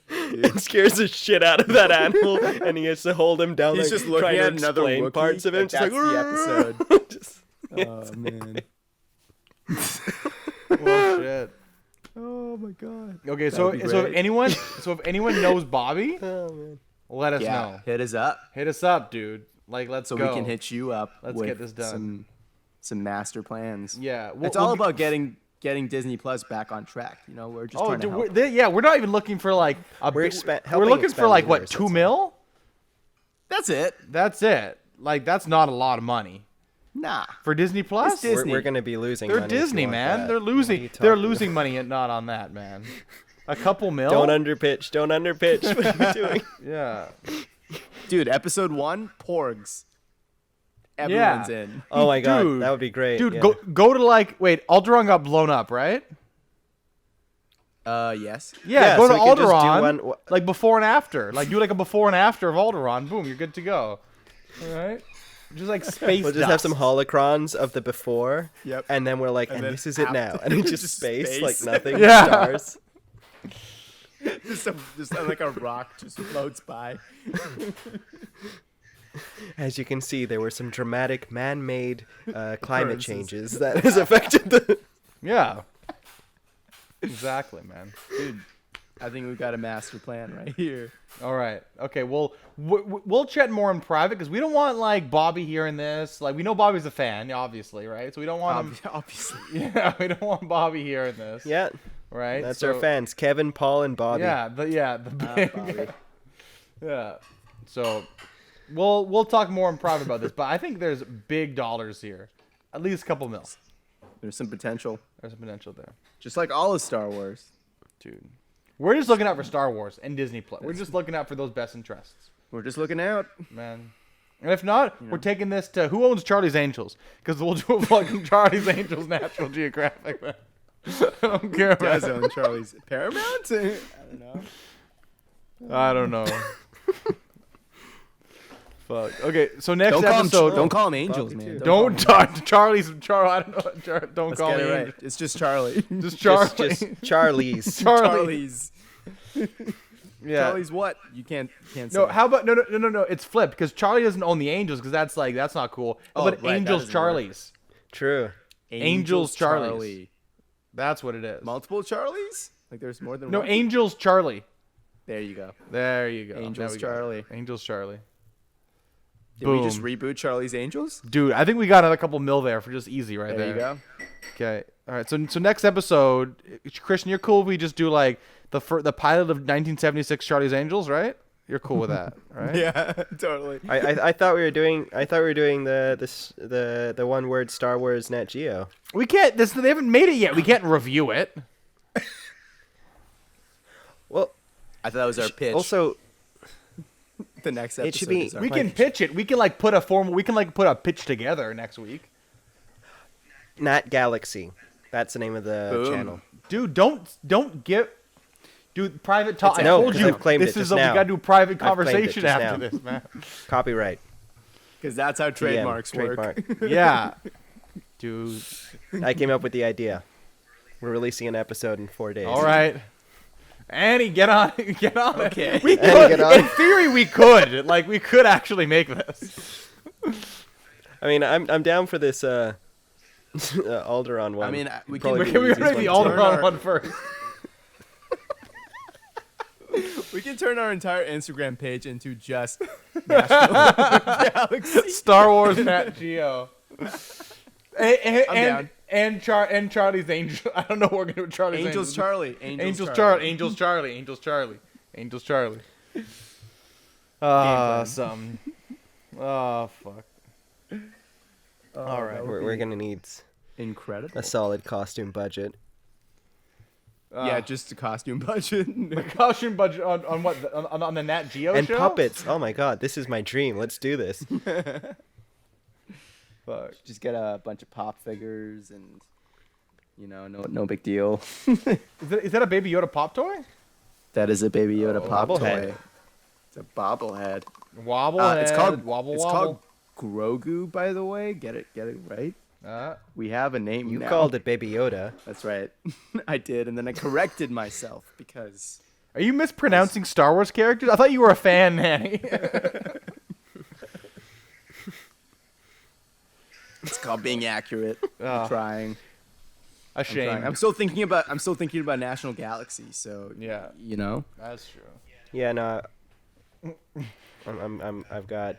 it scares the shit out of that animal, and he has to hold him down. He's like, just looking trying to at another explain Wookiee, parts of him. like, Just like that's the episode. Just- oh man. Oh shit. Oh my god. Okay, That so would be so if great. anyone knows Bobby, oh man. let us Yeah. know. Hit us up Hit us up, dude. Like let's so go. we can hit you up. Let's with get this done. Some master plans. Yeah, It's all about getting Disney Plus back on track. You know, we're just trying to dude, help. we're not even looking for like a We're big. expa- We're helping looking for expand like the what, universe, 2 that's mil? That's it. That's it. Like that's not a lot of money Nah. for Disney Plus. Disney. We're gonna be losing. They're money if you Disney, want man. that. They're What are losing. you They're talking losing money and not on that, man. A couple mil. Don't underpitch. Don't underpitch. What are you doing? Yeah. Dude, episode 1, Porgs. Everyone's in. Oh my god, Dude. that would be great. Dude, yeah. go to like wait. Alderaan got blown up, right? Yes. Yeah, Yeah, go so to we could just do Alderaan, one- like before and after. Like do like a before and after of Alderaan. Boom, you're good to go. All right. Just like space. We'll just have some holocrons of the before. Yep. And then we're like, and then this is it now. after- And it's just just space, space. like nothing. Yeah. Stars. just like a rock just floats by. As you can see, there were some dramatic man-made climate Occurrences. changes that has affected the. Yeah. Exactly, man. Dude, I think we've got a master plan right here. All right. Okay. Well, we'll chat more in private because we don't want like Bobby hearing this. Like we know Bobby's a fan, obviously, right? So we don't want him. Obviously. Yeah, we don't want Bobby hearing this. Yeah, Right. that's So- our fans, Kevin, Paul, and Bobby. Yeah. The big. Bobby. Yeah. So we'll talk more in private about this, but I think there's big dollars here. At least a couple mil. There's some potential. There's some potential there. Just like all of Star Wars. Dude. We're just looking out for Star Wars and Disney Plus. We're just looking out for those best interests, We're just looking out. man. And if not, we're taking this to who owns Charlie's Angels? Because we'll do a fucking Charlie's Angels National Geographic, man. I don't care, Does man. own Charlie's Paramount? I don't know. I don't know. Fuck. Okay, so next Don't episode. call them angels, Bobby, man. too. Don't talk to Charlie's. I don't know. Don't Let's call get me it right. Angel. It's just Charlie. Just Charlie. Just Charlie's. Charlie's. Yeah. Charlie's what? You can't say. No, how about no? It's flipped because Charlie doesn't own the Angels because that's not cool. Oh, But right, that Angels doesn't Charlie's. True. Angels Charlie's. Charlie. That's what it is. Multiple Charlies? Like there's more than No, one? Angels Charlie. There you go. There you go. Angels There we go. Charlie. Angels Charlie. Did we just Boom. reboot Charlie's Angels? Dude, I think we got another couple mil there for just easy right There there. you go. Okay. All right. So next episode, Christian, you're cool if we just do like the pilot of 1976 Charlie's Angels, right? You're cool with that, right? Yeah, totally. I thought we were doing the one word Star Wars Nat Geo. We can't. They haven't made it yet. We can't review it. Well, I thought that was our pitch. also the next episode. it should be- is our We pitch. can pitch it. We can like put a formal. We can like put a pitch together next week. Nat Galaxy. That's the name of the Boom. channel. Dude, don't get. Dude, private talk. I No, told 'cause you I've claimed this it is just we now. gotta do private I've claimed it conversation just after now. this, man. Copyright. Because that's how trademarks TM, work. trademark. Yeah, dude. I came up with the idea. We're releasing an episode in 4 days. All right. Annie, get on it. Okay. We Annie, could, get on in it. theory, we could. Like, we could actually make this. I mean, I'm down for this Alderaan one. I mean, we Probably can- be Can we the easiest read the one to turn Alderaan our- one first? We can turn our entire Instagram page into just National Galaxy. Star Wars Nat Geo. And, I'm down. And Charlie's Angel. I don't know what we're gonna do with Charlie's Angels Charlie. Angels Charlie. Angels Charlie. Angels Charlie. Angels Charlie. Awesome. Oh fuck. All right. We're gonna need Incredible. a solid costume budget. Yeah, just a costume budget. Costume budget on what on the Nat Geo And show? puppets. Oh my god, this is my dream. Let's do this. Fuck. Just get a bunch of pop figures and, no big deal. Is that a Baby Yoda pop toy? That is a Baby Yoda pop bobblehead. toy. It's a bobblehead. Wobble. It's called Wobble It's Wobble. called Grogu, by the way. Get it right. We have a name You now. called it Baby Yoda. That's right. I did, and then I corrected myself because Are you mispronouncing Star Wars characters? I thought you were a fan, Manny. it's called being accurate. I'm trying. A I'm shame. trying. I'm still thinking about National Galaxy. So Yeah. That's true. Yeah, no. I've got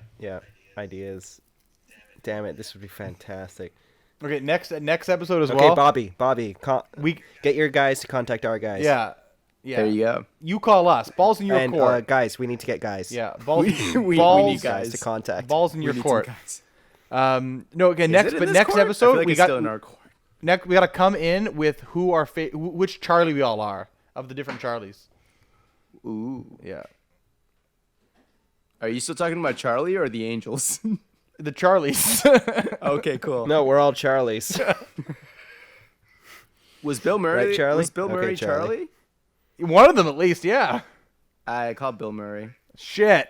ideas. Damn it, this would be fantastic. Okay, next episode as Okay, well. Bobby, We get your guys to contact our guys. yeah. There you go. You call us. Balls in your And court. guys, we need to get guys. Yeah. Balls. We balls, need Guys guys. to contact. Balls in We your need court. some guys. No. Okay. Is Next, it in but this next court? I episode feel like we it's got still in our court. next. We got to come in with who our which Charlie we all are of the different Charlies. Ooh. Yeah. Are you still talking about Charlie or the Angels? The Charlies. Okay, cool. No, we're all Charlies. Was Bill Murray Right, Charlie? Was Bill Okay, Murray Charlie. One of them at least. Yeah. I called Bill Murray. Shit.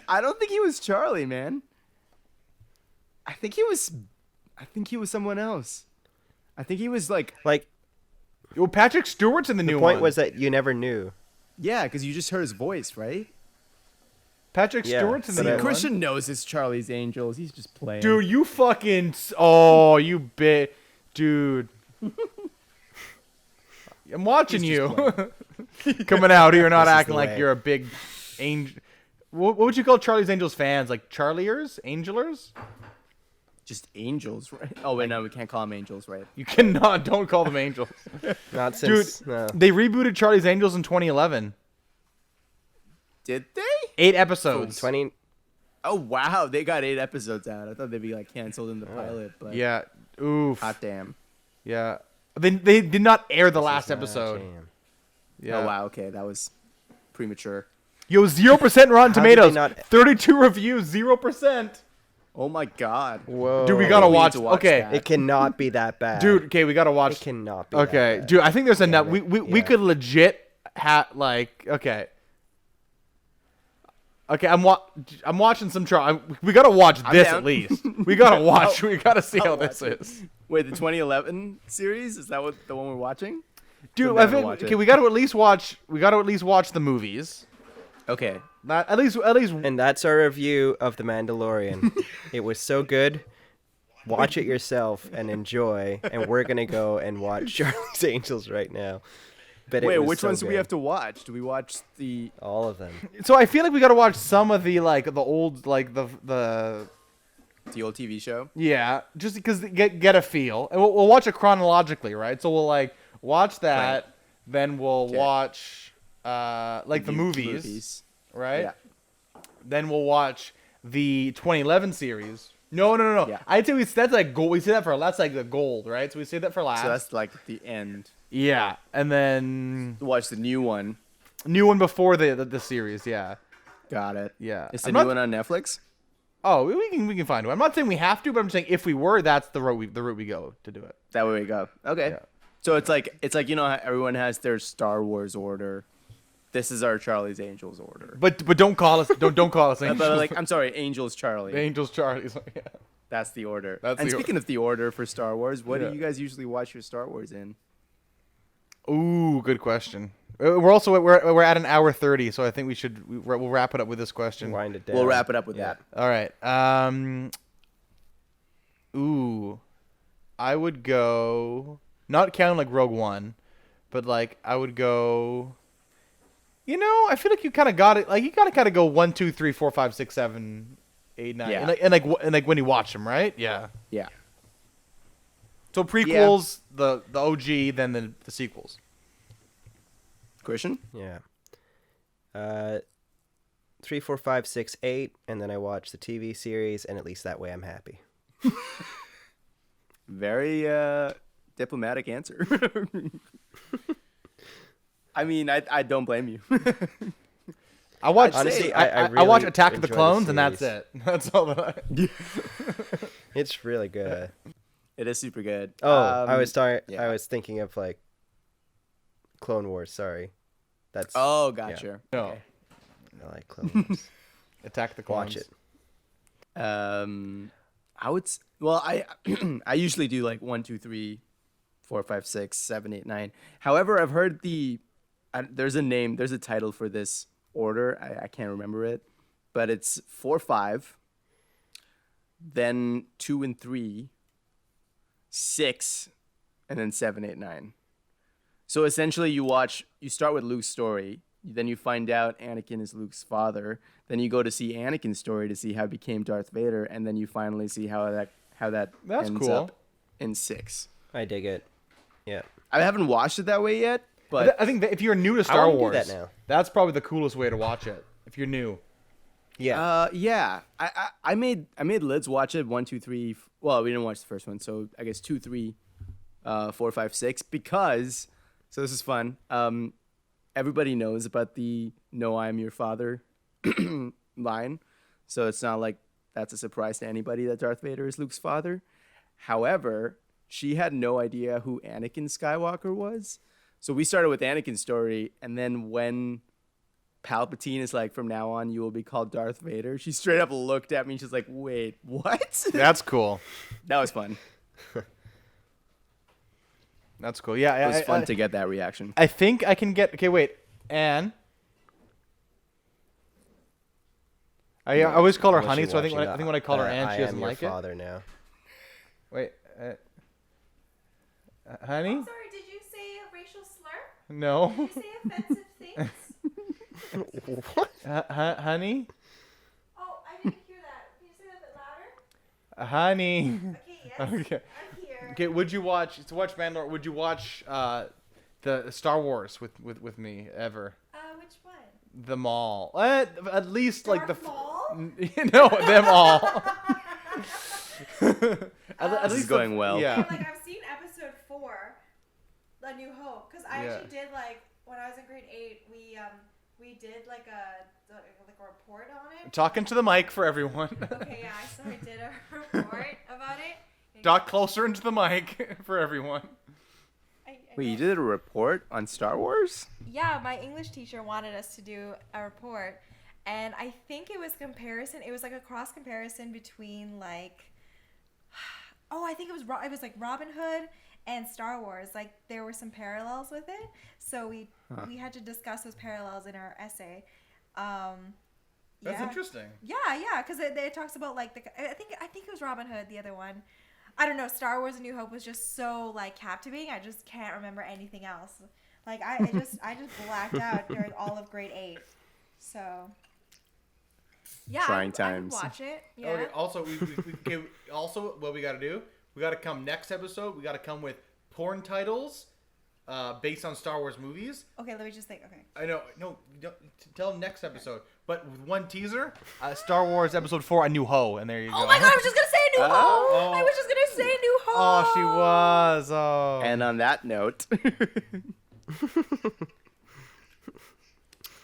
I don't think he was Charlie, man. I think he was someone else. I think he was like, Well, Patrick Stewart's in the, the new point one. was that you never knew. yeah, because you just heard his voice, right? Patrick Yeah, Stewart's in the but new I- one. Christian knows it's Charlie's Angels. He's just playing. Dude, you fucking. Oh, you bit. Dude. I'm watching He's you. Coming out here not This is acting the like way. you're a big angel. What would you call Charlie's Angels fans? Like Charliers? Angelers? just angels, right? Oh wait, no, we can't call them angels, right? You cannot. Don't call them angels. Not Dude, since. No. they rebooted Charlie's Angels in 2011. Did they? 8 episodes. 20. Oh wow, they got 8 episodes out. I thought they'd be like canceled in the pilot, but Yeah. Oof. hot damn. Yeah. They did not air the last This is not episode. jam. Yeah. Oh wow, okay, that was premature. Yo, 0% Rotten How did they Tomatoes. not- 32 reviews, 0%. Oh my god. Whoa. Dude, we gotta We need watch. to watch Okay, that. It cannot be that bad. dude. Okay, we gotta It watch. cannot be. Okay, that bad. dude. I think there's enough. Damn We it. we Yeah. could legit like. Okay. Okay, I'm watching some we gotta watch I'm this down. at least. We gotta watch. We gotta see how I'll this watch it. is. Wait, the 2011 series? Is that what the one we're watching? Dude, I'm I down to think, watch okay, it. we gotta at least watch. We gotta at least watch the movies. Okay. Not at least. And that's our review of The Mandalorian. It was so good. watch it yourself and enjoy, and we're gonna go and watch Charlie's Angels right now. But Wait, it was which so ones do we good. have to watch? Do we watch the? All of them. So I feel like we got to watch some of the like the old like the old TV show. yeah, just because get a feel, and we'll watch it chronologically, right? So we'll like watch that, Right. then we'll Okay. watch like the movies, right? Yeah. Then we'll watch the 2011 series. No. Yeah. I'd say that's like gold. We say that for that's like the gold, right? So we say that for last. So that's like the end. yeah, and then Watch the new one. new one before the series. Yeah, Got it. yeah. Is the I'm new not- one on Netflix? Oh, we can find one. I'm not saying we have to, but I'm saying if we were, that's the route we go to do it. That way we go. Okay. Yeah. So it's like you know how everyone has their Star Wars order. This is our Charlie's Angels order. But don't call us don't call us Angels. But like I'm sorry, Angels Charlie. Angels Charlie's. Yeah. That's the order. That's and the speaking of the order for Star Wars, what Yeah. do you guys usually watch your Star Wars in? Ooh, good question. We're also we're at an hour 30, so I think we'll wrap it up with this question. Wind it down. We'll wrap it up with Yeah. that. All right. Ooh, I would go not counting like Rogue One, but like I would go. You know, I feel like you kind of got it. Like you gotta kind of go 1, 2, 3, 4, 5, 6, 7, 8, 9, Yeah. and like when you watch them, right? Yeah. Yeah. So prequels, the OG, then the sequels. Christian? Yeah. 3, 4, 5, 6, 8, and then I watch the TV series, and at least that way I'm happy. Very diplomatic answer. I mean, I don't blame you. I watch Honestly, I I watch really Attack of the enjoy the Clones, and that's series. it. That's all that I. It's really good. It is super good. Oh, I was yeah. I was thinking of like Clone Wars. Sorry, that's. Oh, gotcha. No, Okay. I like Clone Wars. Attack the Clones. Watch it. I would. Well, I I usually do like 1, 2, 3, 4, 5, 6, 7, 8, 9. However, I've heard there's a title for this order. I can't remember it, but it's 4, 5, then 2 and 3, 6, and then 7, 8, 9. So essentially, you start with Luke's story. Then you find out Anakin is Luke's father. Then you go to see Anakin's story to see how he became Darth Vader, and then you finally see how that That's ends cool. up in 6. I dig it. Yeah. I haven't watched it that way yet, but I think that if you're new to I Star wanna do Wars, that now. that's probably the coolest way to watch it. If you're new, Yeah. yeah, I made Liz watch it 1, 2, 3. Well, we didn't watch the first one, so I guess 2, 3, 4, 5, 6. Because so this is fun. Everybody knows about the "No, I am your father" line, so it's not like that's a surprise to anybody that Darth Vader is Luke's father. However, she had no idea who Anakin Skywalker was, so we started with Anakin's story, and then when Palpatine is like, from now on, you will be called Darth Vader, she straight up looked at me and she's like, wait, what? that's cool. That was fun. That's cool. Yeah, It was fun to get that reaction. I think I can get. Okay, wait, Anne. I always call her I'm Honey, actually so I think watching when I call her the Anne, she I doesn't Am Your like it. Father now. Wait, Honey? I'm sorry, did you say a racial slur? No. Did you say offensive things? What? Honey? Oh, I didn't hear that. Can you say that a bit louder? Honey. Okay, yes. Okay. I'm here. Okay, would you watch Mandalorian? Would you watch the Star Wars with me ever? Which one? Them all. At least like the. Darth Maul? No, them all. At This is least going well. Yeah. Like, I've seen episode 4, A New Hope, because I Yeah. actually did, like, when I was in grade 8, we did, like, a report on it. Talking to the mic for everyone. Okay, yeah, so I did a report about it. Talk closer into the mic for everyone. Wait, you did a report on Star Wars? Yeah, my English teacher wanted us to do a report, and I think it was comparison. It was like a cross comparison between like, I think it was like Robin Hood and Star Wars. Like there were some parallels with it, so we had to discuss those parallels in our essay. That's yeah. interesting. Yeah, because it talks about like I think it was Robin Hood, the other one. I don't know. Star Wars: A New Hope was just so like captivating. I just can't remember anything else. Like I just blacked out during all of grade 8. So yeah, Trying I times. would watch it. Yeah. Okay. Also, also what we got to do? We got to come next episode. We got to come with porn titles, based on Star Wars movies. Okay, let me just think. Okay. I know. No, you don't, tell them next episode. But with one teaser, Star Wars Episode 4: A New Ho, and there you go. Oh my god, I was just gonna say A New Hope. Oh. I was just gonna say New Hope. Oh, she was. Oh. And on that note,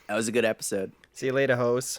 that was a good episode. See you later, hoes.